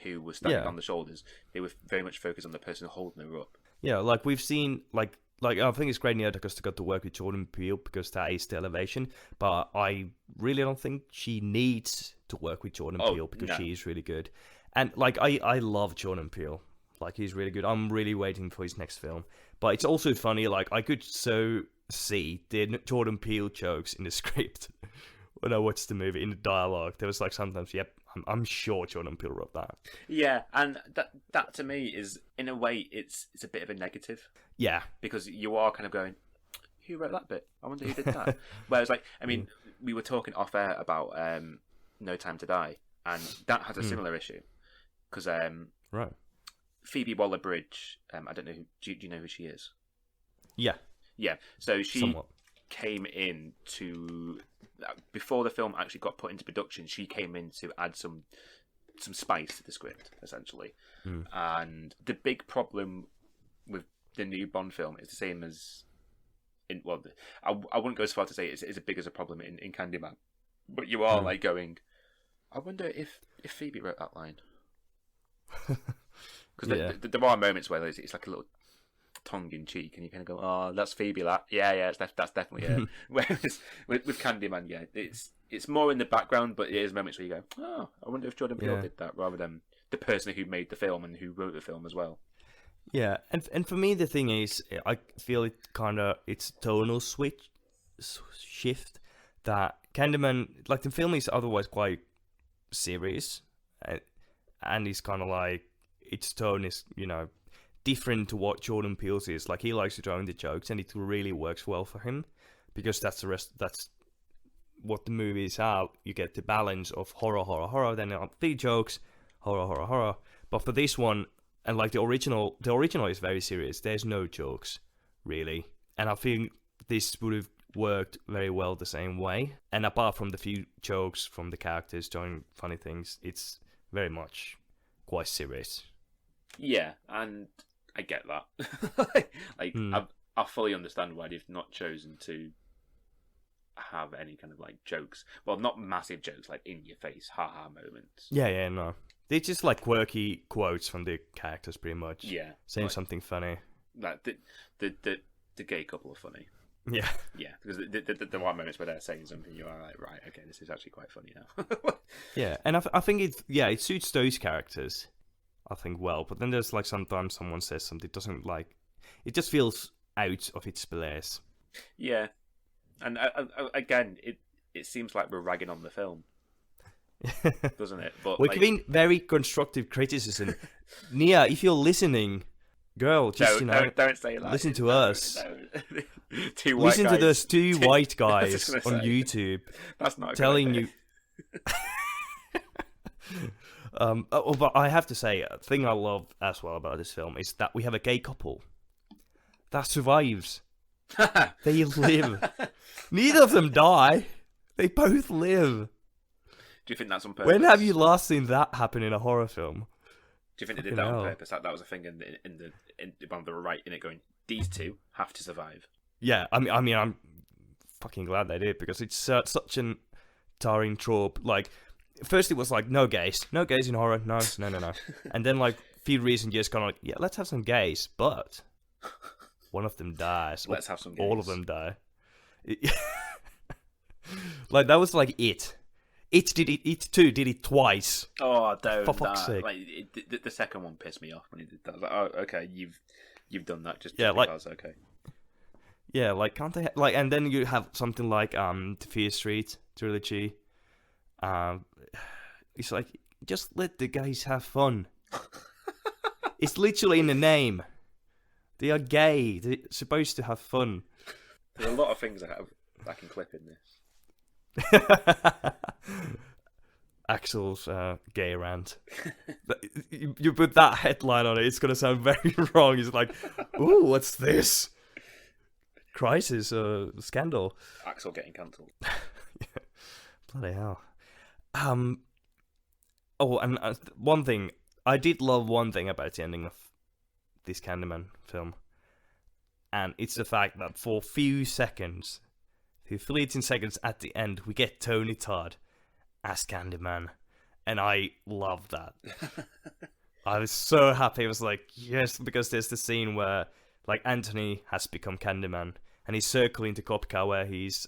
who was standing on the shoulders. They were very much focused on the person holding her up. Yeah, like we've seen, like I think it's great Nia DaCosta got to work with Jordan Peele, because that is the elevation. But I really don't think she needs to work with Jordan Peele, because she is really good. And like I love Jordan Peele. Like, he's really good. I'm really waiting for his next film. But it's also funny, like, I could so see the Jordan Peele jokes in the script when I watched the movie, in the dialogue. There was like sometimes, yep, I'm sure Jordan Peele wrote that. Yeah, and that to me is, in a way, it's a bit of a negative. Yeah, because you are kind of going, who wrote that bit? I wonder who did that. Whereas, like, I mean, we were talking off air about No Time to Die, and that has a similar issue, because right, Phoebe Waller-Bridge, I don't know who. Do you know who she is? Yeah. So she Somewhat. came in to, before the film actually got put into production, she came in to add some spice to the script, essentially. And the big problem with the new Bond film is the same as I wouldn't go as far to say it's as big as a problem in Candyman, but you are like going, I wonder if Phoebe wrote that line, because there are moments where it's like a little tongue in cheek, and you kind of go, "Oh, that's Phoebe." That's definitely it. Whereas with Candyman, it's more in the background, but it is moments where you go, "Oh, I wonder if Jordan Peele did that," rather than the person who made the film and who wrote the film as well. Yeah, and for me the thing is, I feel it's tonal shift that Candyman, like, the film is otherwise quite serious, and it's kind of like its tone is, you know, different to what Jordan Peele's is. Like, he likes to throw in the jokes, and it really works well for him, because that's what the movies are. You get the balance of horror, then the jokes, horror. But for this one, and like the original is very serious. There's no jokes, really. And I think this would have worked very well the same way. And apart from the few jokes from the characters doing funny things, it's very much quite serious. Yeah, and I get that. Like, I fully understand why they've not chosen to have any kind of like jokes. Well, not massive jokes, like in your face, haha moments. Yeah, no. They're just like quirky quotes from the characters, pretty much. Yeah, saying like, something funny. Like the gay couple are funny. Yeah. Yeah, because there are moments where they're saying something, you are like, right, okay, this is actually quite funny now. Yeah, and I think it suits those characters, I think, well. But then there's like sometimes someone says something it doesn't like, it just feels out of its place. Yeah, and again, it seems like we're ragging on the film, doesn't it? But we're giving very constructive criticism. Nia, if you're listening, girl, just don't say that. Listen to us. Two white listen guys. to those two white guys on say, YouTube. That's not a telling good you. But I have to say, a thing I love as well about this film is that we have a gay couple that survives. They live. Neither of them die. They both live. Do you think that's on purpose? When have you last seen that happen in a horror film? Do you think they did that on purpose? That was a thing in when they were writing it, going, these two have to survive. Yeah, I mean, I'm fucking glad they did, because it's such an tiring trope. Like, first it was like, no gays in horror, no. And then like, few reasons just kind of like, yeah, let's have some gays, but one of them dies. Let's have some gays. All of them die. Like, that was like it. It too did it twice. Oh, don't. For fuck's sake. Like, the second one pissed me off when he did that. I was like, oh, okay, you've done that just yeah, because, like, okay. Yeah, like, can't they like, and then you have something like the Fear Street trilogy. It's like, just let the guys have fun. It's literally in the name. They are gay. They're supposed to have fun. There's a lot of things I can clip in this. Aksel's gay rant. You put that headline on it, it's gonna sound very wrong. It's like, ooh, what's this? Crisis, scandal. Aksel getting cancelled. Yeah. Bloody hell. Oh, and one thing, I did love one thing about the ending of this Candyman film, and it's the fact that for a few seconds, for fleeting seconds at the end, we get Tony Todd as Candyman, and I love that. I was so happy. I was like, yes, because there's the scene where like Anthony has become Candyman, and he's circling the cop car where he's.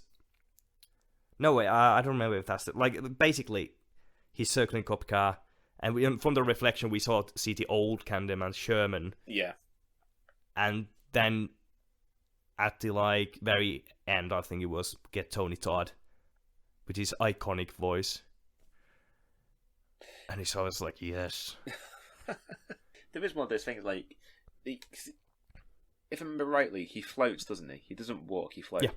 No way, I don't remember if that's the... Like, basically, he's circling cop car, and from the reflection we see the old Candyman, Sherman. Yeah. And then at the like very end, I think it was, get Tony Todd with his iconic voice. And so I was like, yes. There is one of those things, like, if I remember rightly, he floats, doesn't he? He doesn't walk, he floats. Yeah.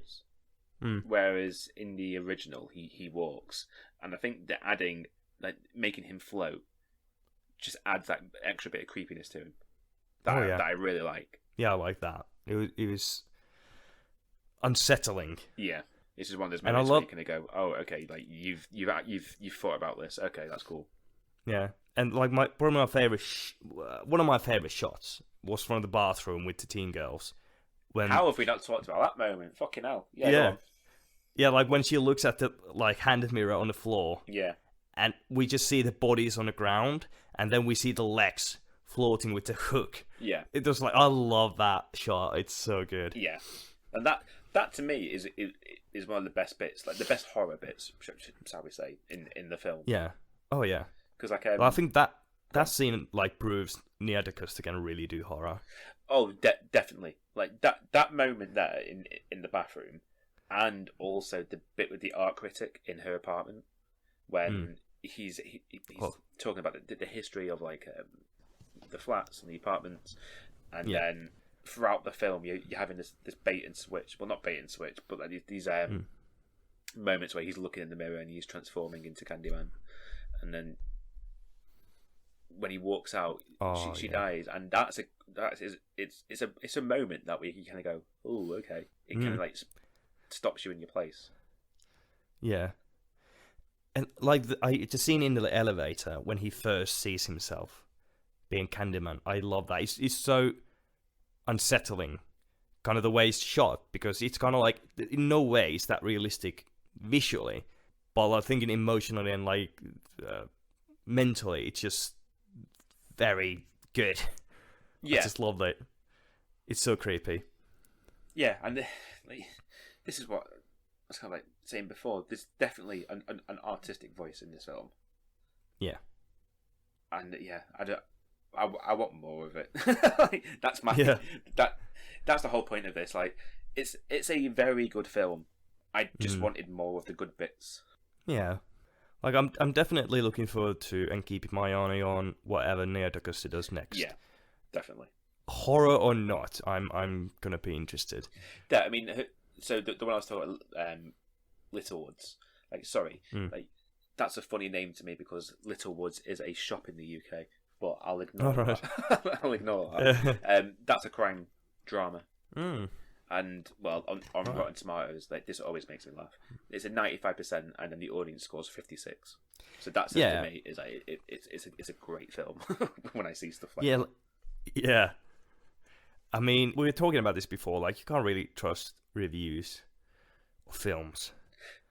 Mm. Whereas in the original, he walks. And I think that adding, like, making him float just adds that extra bit of creepiness to him. That I really like. Yeah, I like that. It was unsettling. Yeah. This is one of those moments where you kind of go, oh, okay, like, you've thought about this. Okay, that's cool. Yeah. And like one of my favorite shots was from the bathroom with the teen girls. When how have we not talked about that moment? Fucking hell. Yeah. Yeah. Yeah, like when she looks at the like hand mirror on the floor. Yeah. And we just see the bodies on the ground, and then we see the legs floating with the hook. Yeah. It was like, I love that shot. It's so good. Yeah. And that to me is one of the best bits, like the best horror bits, shall we say, in the film. Yeah. Oh yeah. Because like well, I think that scene like proves Nia DaCosta can really do horror. Oh, definitely. Like that moment there in the bathroom, and also the bit with the art critic in her apartment when he's talking about the history of like the flats and the apartments, and then throughout the film you're having this bait and switch. Well, not bait and switch, but like these moments where he's looking in the mirror and he's transforming into Candyman, and then when he walks out, she dies, and it's a moment that you kind of go, oh, okay. It kind of like stops you in your place. Yeah. And like the scene in the elevator when he first sees himself being Candyman, I love that. It's so unsettling, kind of the way it's shot, because it's kind of like, in no way is that realistic visually, but I think emotionally and like mentally, it's just very good. Yeah, I just love that. It's so creepy. Yeah, and like, this is what I was kind of like saying before. There's definitely an artistic voice in this film. Yeah. And yeah, I want more of it. Like, that's my that's the whole point of this. Like, it's a very good film. I just wanted more of the good bits. Yeah. Like, I'm definitely looking forward to and keeping my eye on whatever Nia DaCosta does next. Yeah, definitely. Horror or not, I'm gonna be interested. Yeah, I mean, so the one I was talking about, Littlewoods. Like, sorry, like that's a funny name to me because Littlewoods is a shop in the UK, but I'll ignore that. I'll ignore that. That's a crime drama. And well, on Rotten Tomatoes, like, this always makes me laugh. It's a 95%, and then the audience scores 56. So that's to me is like it's a great film when I see stuff like that. Yeah. I mean, we were talking about this before. Like, you can't really trust reviews of films.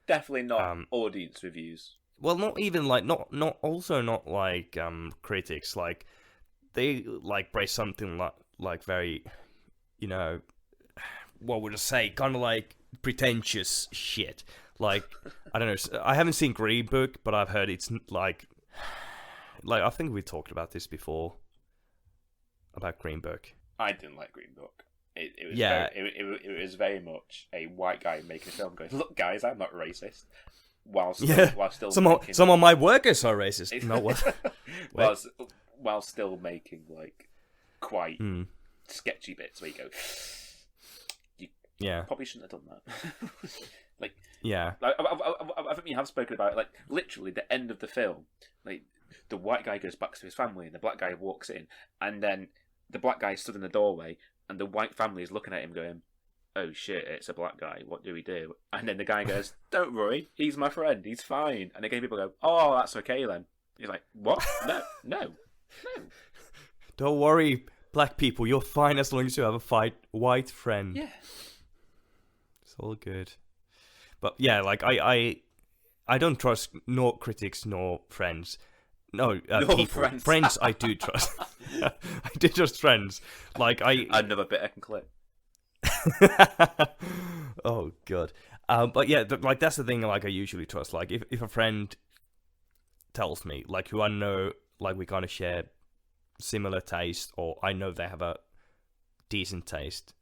Definitely not audience reviews. Well, not even like not like critics. Like, they like praise something like very, you know, what would I say? Kind of like pretentious shit. Like, I don't know. I haven't seen Green Book, but I've heard it's like I think we talked about this before about Green Book. I didn't like Green Book. It was it was very much a white guy making a film going, look guys, I'm not racist, while still some of my workers are racist. No, what? while still making like quite sketchy bits where you go, you probably shouldn't have done that. Like, yeah, like, I think we have spoken about it. Like, literally the end of the film, like, the white guy goes back to his family and the black guy walks in, and then the black guy stood in the doorway, and the white family is looking at him going, oh shit, it's a black guy, what do we do? And then the guy goes, don't worry, he's my friend, he's fine. And again, people go, oh, that's okay then. He's like, what? No. Don't worry, black people, you're fine as long as you have a white friend. Yeah. It's all good. But yeah, like, I don't trust nor critics nor friends. No, people. Friends. Friends I do trust. I do trust friends. Like, another bit I can clip. Oh god. But yeah, like, that's the thing. Like, I usually trust. Like, if a friend tells me, like, who I know, like, we kind of share similar taste, or I know they have a decent taste.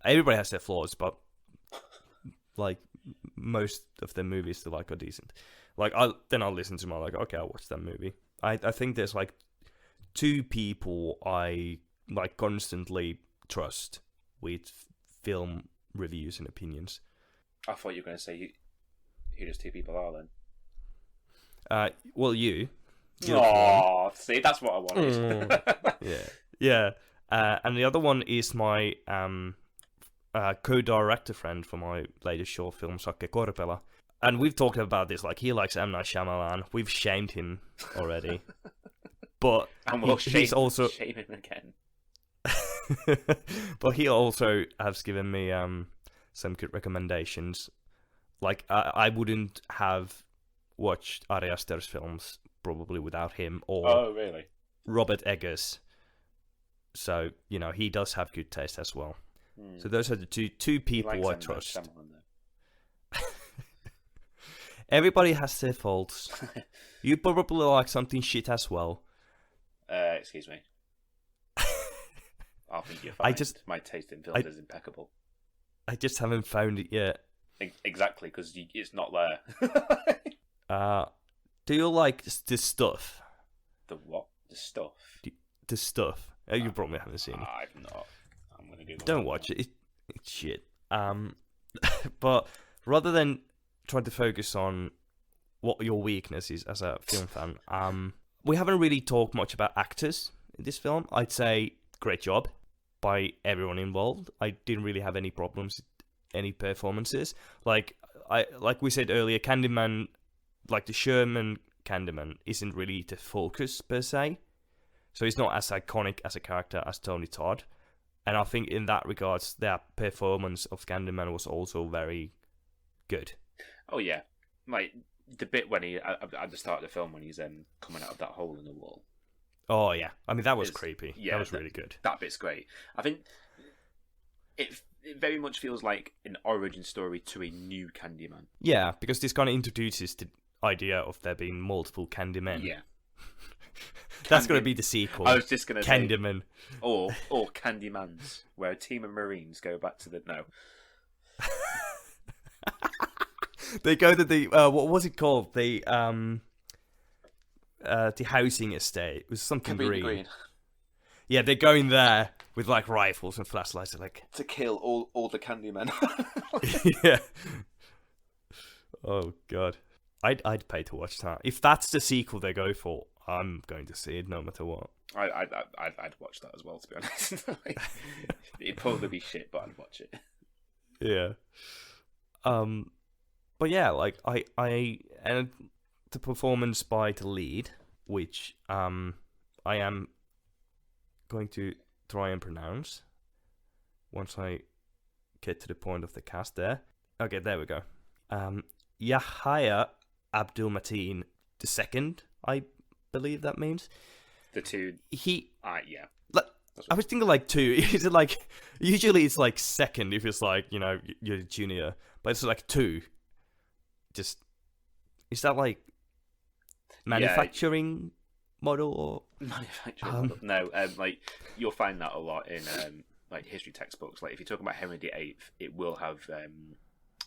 Everybody has their flaws, but like, most of the movies they like are decent. Like, I'll listen to them. I'm like, okay, I'll watch that movie. I think there's like two people I like constantly trust with film reviews and opinions. I thought you were going to say who those two people are then. Well, you. Oh, see, that's what I wanted. Yeah. And the other one is my co-director friend for my latest short film, Sakke Korpela. And we've talked about this, like, he likes M. Night Shyamalan. We've shamed him already. But he's also... shame him again. But he also has given me some good recommendations. Like, I wouldn't have watched Ari Aster's films probably without him, or oh, really? Robert Eggers. So, you know, he does have good taste as well. So those are the two people I trust. Everybody has their faults. You probably like something shit as well. Excuse me. I think you're fine. My taste in films is impeccable. I just haven't found it yet. Exactly, because it's not there. Do you like the stuff? The what? The stuff? The stuff. You probably haven't seen it. I've not. I'm gonna do. Don't watch it. It's shit. But rather than trying to focus on what your weakness is as a film fan, we haven't really talked much about actors in this film. I'd say great job by everyone involved. I didn't really have any problems with any performances. Like we said earlier, Candyman, like the Sherman Candyman, isn't really the focus per se. So he's not as iconic as a character as Tony Todd. And I think in that regards, their performance of Candyman was also very good. Oh yeah, like the bit when he at the start of the film when he's coming out of that hole in the wall. Oh yeah, I mean that was creepy. Yeah, that was really good. That bit's great. I think it very much feels like an origin story to a new Candyman. Yeah, because this kind of introduces the idea of there being multiple Candymen. Yeah. That's going to be the sequel. I was just going to say Candyman. Or Candymans, where a team of Marines go back to the... No. They go to the... what was it called? The housing estate. It was something green. Yeah, they're going there with, like, rifles and flashlights. They're like... To kill all the Candymen. Yeah. Oh, God. I'd pay to watch that. If that's the sequel they go for, I'm going to see it no matter what. I'd watch that as well, to be honest. It'd probably be shit, but I'd watch it. Yeah. But yeah, like I and the performance by the lead, which I am going to try and pronounce once I get to the point of the cast there. Okay, there we go. Yahya Abdul-Mateen II, I believe that means. The two. Yeah. I was thinking like two. Is it like usually it's like second if it's like you're a junior, but it's like two. Just is that like manufacturing model or manufacturing model? No, like you'll find that a lot in like history textbooks. Like if you're talking about Henry VIII, it will have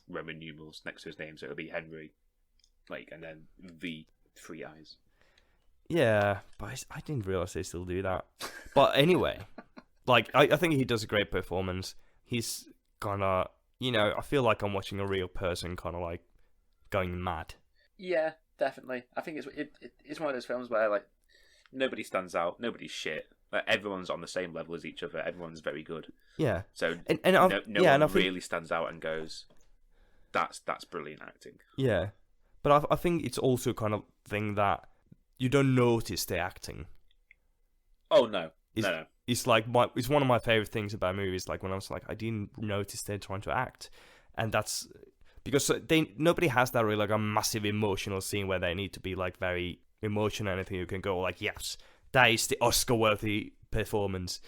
Roman numerals next to his name, so it'll be Henry, like, and then V, 3 eyes. Yeah, but I didn't realize they still do that. But anyway, like, I think he does a great performance. He's kind of, I feel like I'm watching a real person kind of, like, going mad. Yeah, definitely. I think it's one of those films where, like, nobody stands out, nobody's shit. Like, everyone's on the same level as each other. Everyone's very good. Yeah. So no one really stands out and goes, that's brilliant acting. Yeah. But I think it's also kind of thing that you don't notice the acting. Oh no, no. It's like it's one of my favorite things about movies. Like when I was like, I didn't notice they're trying to act, and that's because nobody has that really like a massive emotional scene where they need to be like very emotional. Anything you can go like, yes, that is the Oscar-worthy performance.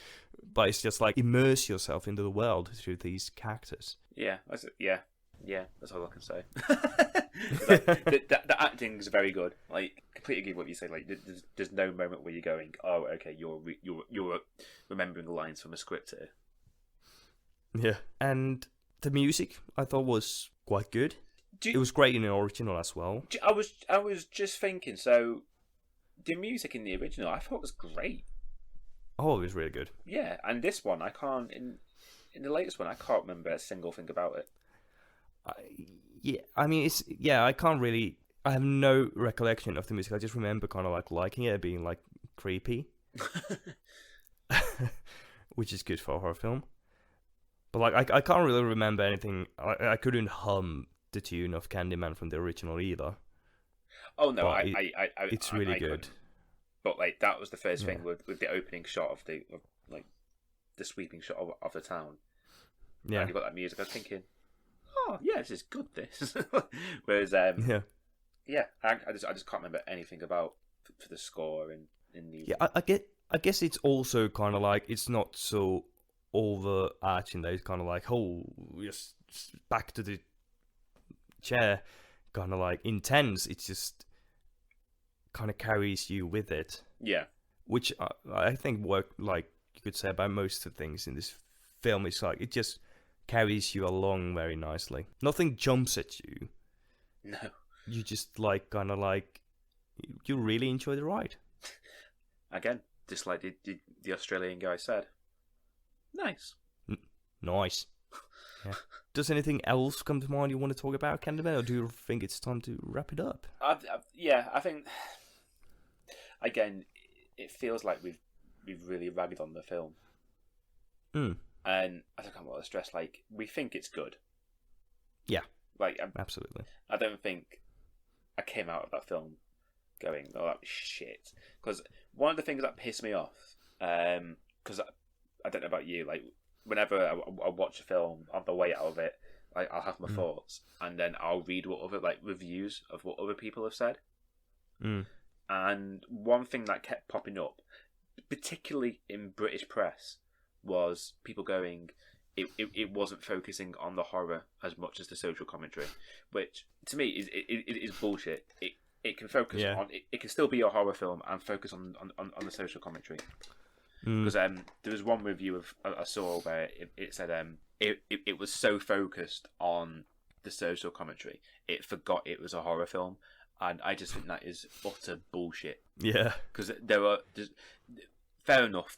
But it's just like immerse yourself into the world through these characters. Yeah, that's all I can say. Like, the acting is very good. Like, completely agree with what you say. Like, there's no moment where you're going, "Oh, okay, you're remembering the lines from a script here." Yeah, and the music I thought was quite good. It was great in the original as well. I was just thinking. So, the music in the original I thought was great. Oh, it was really good. Yeah, and this one I can't. In the latest one, I can't remember a single thing about it. I can't really. I have no recollection of the music. I just remember kind of like liking it, being like creepy, which is good for a horror film. But like, I can't really remember anything. I couldn't hum the tune of Candyman from the original either. Oh no, it's really good. Couldn't. But like that was the first thing with the opening shot of the sweeping shot of the town. Yeah, and you got that music. I was thinking, oh yeah, this is good. This, whereas I just can't remember anything about for the score in the. Yeah, I guess it's also kind of like it's not so overarching that it's kind of like just back to the chair, kind of like intense. It's just kind of carries you with it. Yeah, which I think like you could say about most of the things in this film. It's like it just carries you along very nicely. Nothing jumps at you. No. You just like kind of like you really enjoy the ride. Again, just like the Australian guy said. Nice. Nice. Yeah. Does anything else come to mind you want to talk about, Candyman, or do you think it's time to wrap it up? I think again it feels like we've really ragged on the film. And I don't want to stress, like, we think it's good. Yeah, Like, absolutely. I don't think I came out of that film going, "Oh, that was shit." Because one of the things that pissed me off, because I don't know about you, like whenever I watch a film on the way out of it, like I'll have my thoughts, and then I'll read what other like reviews of what other people have said. And one thing that kept popping up, particularly in British press, was people going, it wasn't focusing on the horror as much as the social commentary, which to me is bullshit. It can focus on it can still be a horror film and focus on the social commentary. Because there was one review I saw where it said it was so focused on the social commentary it forgot it was a horror film, and I just think that is utter bullshit. Yeah, because fair enough.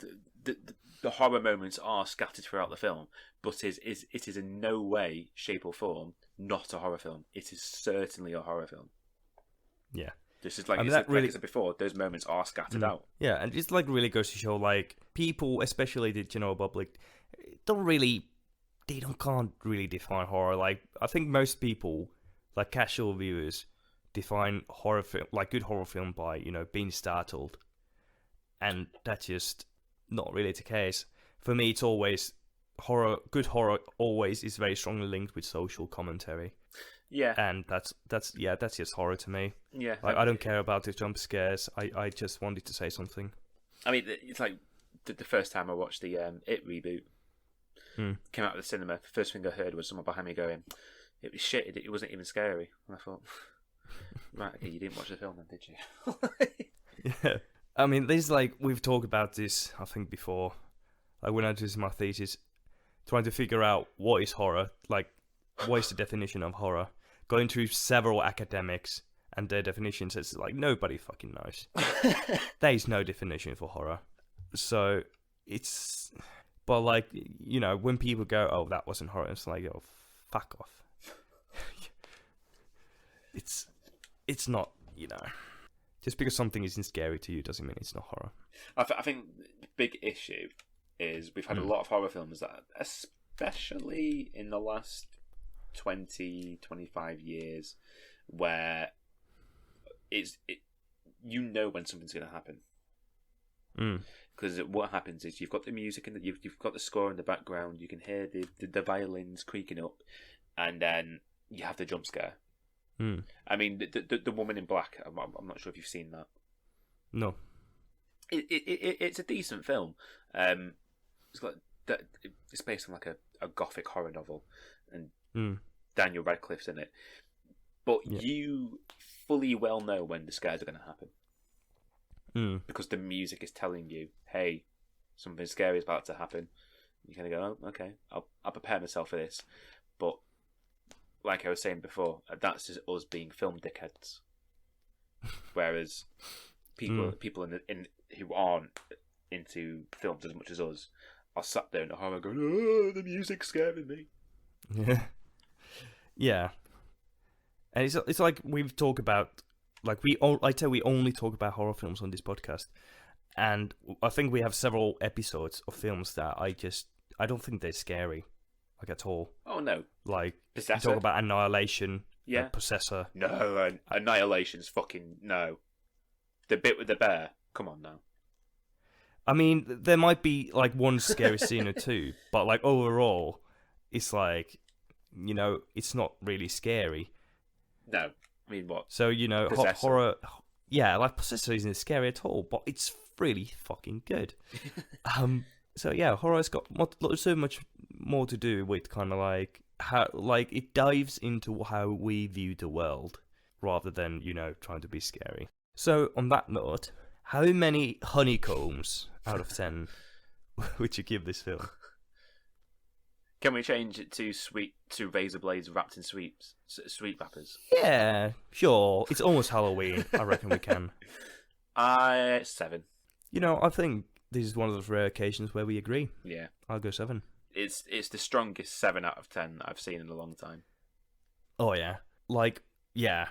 The horror moments are scattered throughout the film, but it is in no way, shape, or form not a horror film. It is certainly a horror film. Yeah. This is like, I mean, like I said before, those moments are scattered out. Yeah, and it's like really goes to show, like, people, especially the general public, can't really define horror. Like, I think most people, like casual viewers, define horror film, like good horror film, by, you know, being startled. And that's just not really the case. For me, it's always good horror always is very strongly linked with social commentary. Yeah. And that's just horror to me. Yeah. Like, I don't care about the jump scares. I just wanted to say something. I mean, it's like the first time I watched the It reboot. Came out of the cinema. The first thing I heard was someone behind me going, "It was shit. It wasn't even scary." And I thought, right, okay, you didn't watch the film then, did you? Yeah. I mean, we've talked about this, I think, before. Like, when I did my thesis, trying to figure out what is horror, like, what is the definition of horror? Going through several academics and their definitions, it's like, nobody fucking knows. There is no definition for horror. So, it's... But, like, you know, when people go, "Oh, that wasn't horror," it's like, "Oh, fuck off." It's not, you know... Just because something isn't scary to you doesn't mean it's not horror. I think the big issue is we've had a lot of horror films that, especially in the last 20, 25 years, where you know when something's going to happen. Because what happens is you've got the music and you've got the score in the background, you can hear the violins creaking up, and then you have the jump scare. I mean, the Woman in Black. I'm not sure if you've seen that. No. It's a decent film. It's based on like a gothic horror novel, and Daniel Radcliffe's in it. But you fully well know when the scares are going to happen, because the music is telling you, "Hey, something scary is about to happen." You kind of go, "Oh, okay, I'll prepare myself for this." But like I was saying before, that's just us being film dickheads. Whereas people in who aren't into films as much as us are sat there in the horror going, "Oh, the music's scaring me." Yeah. Yeah. And it's like we've talked about, like I'd say we only talk about horror films on this podcast, and I think we have several episodes of films that I don't think they're scary. Like, at all. Oh, no. Like, Possessor? you talk about Annihilation, Yeah. Possessor. No, Annihilation's fucking... No. The bit with the bear? Come on now. I mean, there might be, like, one scary scene or two, but, like, overall, it's like, you know, it's not really scary. No. I mean, what? So, you know, Possessor. horror... Yeah, like, Possessor isn't scary at all, but it's really fucking good. So yeah, horror's got so much more to do with kind of like how, like, it dives into how we view the world rather than, you know, trying to be scary. So on that note, how many honeycombs out of 10 would you give this film? Can we change it to razor blades wrapped in sweet wrappers? Yeah, sure. It's almost Halloween. I reckon we can. 7. You know, I think this is one of those rare occasions where we agree. Yeah. I'll go 7. It's the strongest 7 out of 10 that I've seen in a long time. Oh yeah. Like, yeah.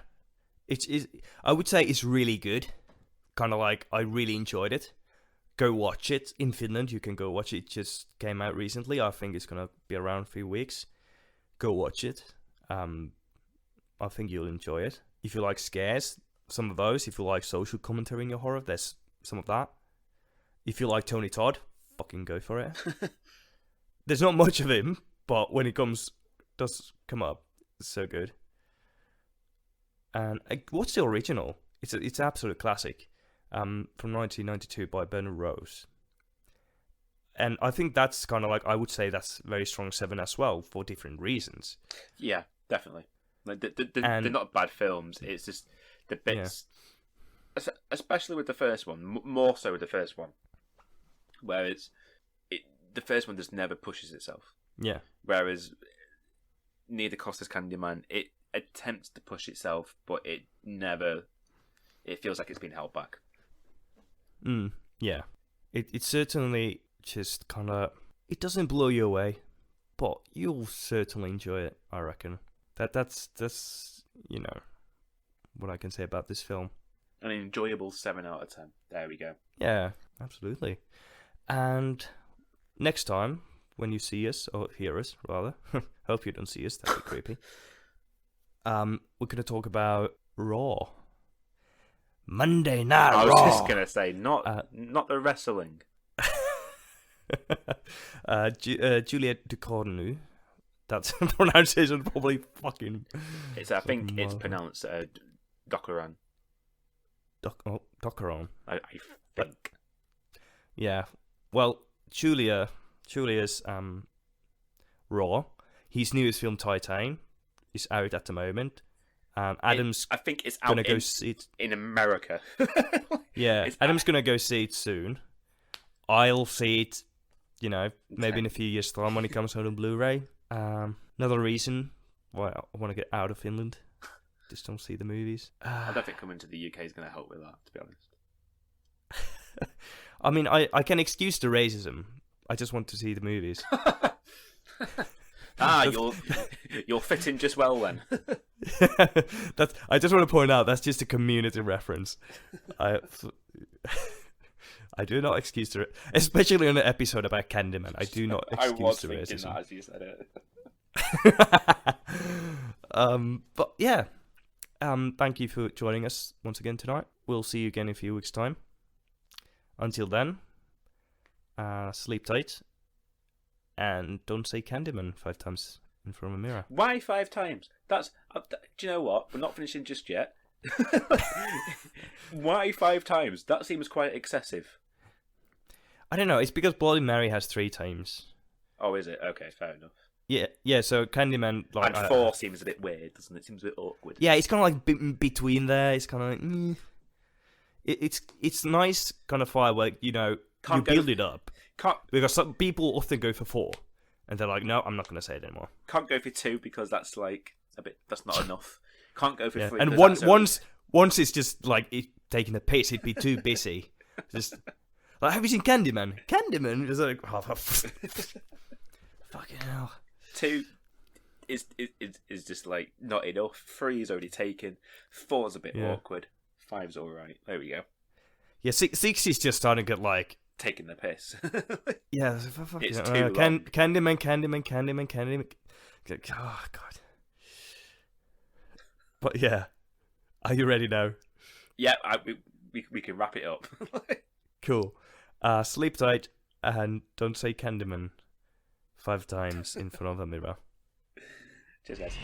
I would say it's really good. Kind of like, I really enjoyed it. Go watch it. In Finland, you can go watch it. It just came out recently. I think it's going to be around 3 weeks. Go watch it. I think you'll enjoy it. If you like scares, some of those. If you like social commentary in your horror, there's some of that. If you like Tony Todd, fucking go for it. There's not much of him, but when he does come up, it's so good. And what's the original? It's an absolute classic, from 1992 by Bernard Rose. And I think that's kind of like, I would say that's very strong 7 as well, for different reasons. Yeah, definitely. Like they're not bad films. It's just the bits, especially with the first one, more so with the first one, where the first one just never pushes itself. Yeah. Whereas Nia DaCosta's Candyman, it attempts to push itself, but it never. It feels like it's been held back. Yeah. It certainly just kind of, it doesn't blow you away, but you'll certainly enjoy it, I reckon. That's what I can say about this film. An enjoyable 7 out of 10. There we go. Yeah, absolutely. And next time when you see us, or hear us rather, hope you don't see us, that'd be creepy. We're gonna talk about Raw. Monday Night Raw. I was just gonna say not the wrestling. Juliette Ducournau. That's pronunciation probably fucking. I think it's pronounced Dockeran. Dockeran. I think. Yeah. Well, Julia's Raw. His newest film Titan is out at the moment. Adam's. I think it's gonna out go see it in America. Yeah, Adam's gonna go see it soon. I'll see it, maybe in a few years' time when it comes out on Blu-ray. Another reason why I want to get out of Finland. Just don't see the movies. I don't think coming to the UK is going to help with that, to be honest. I mean, I can excuse the racism. I just want to see the movies. You'll fit in just well then. I just want to point out that's just a community reference. I do not excuse the, especially on an episode about Candyman. I do not excuse the racism. I was thinking that as you said it. But yeah, thank you for joining us once again tonight. We'll see you again in a few weeks' time. Until then, sleep tight and don't say Candyman 5 times in front of a mirror. Why 5 times? That's. Do you know what? We're not finishing just yet. Why 5 times? That seems quite excessive. I don't know. It's because Bloody Mary has 3 times. Oh, is it? Okay, fair enough. Yeah. So Candyman, like, and 4 seems a bit weird, doesn't it? It seems a bit awkward. Yeah, it's kind of like between there. It's kind of like it's nice kind of firework. You build it up. Because some people often go for 4, and they're like, no, I'm not going to say it anymore. Can't go for 2 because that's like a bit. That's not enough. Can't go for 3. And once it's just like taking a piss, it'd be too busy. Just like, have you seen Candyman? Candyman is like, fucking hell. 2 is just like not enough. 3 is already taken. 4's a bit awkward. 5's all right. There we go. Yeah, 6 is just starting to get like taking the piss. Yeah, it's too long. Candyman. Oh God. But yeah, are you ready now? Yeah, we can wrap it up. Cool. Sleep tight and don't say Candyman 5 times in front of a mirror. Cheers, guys.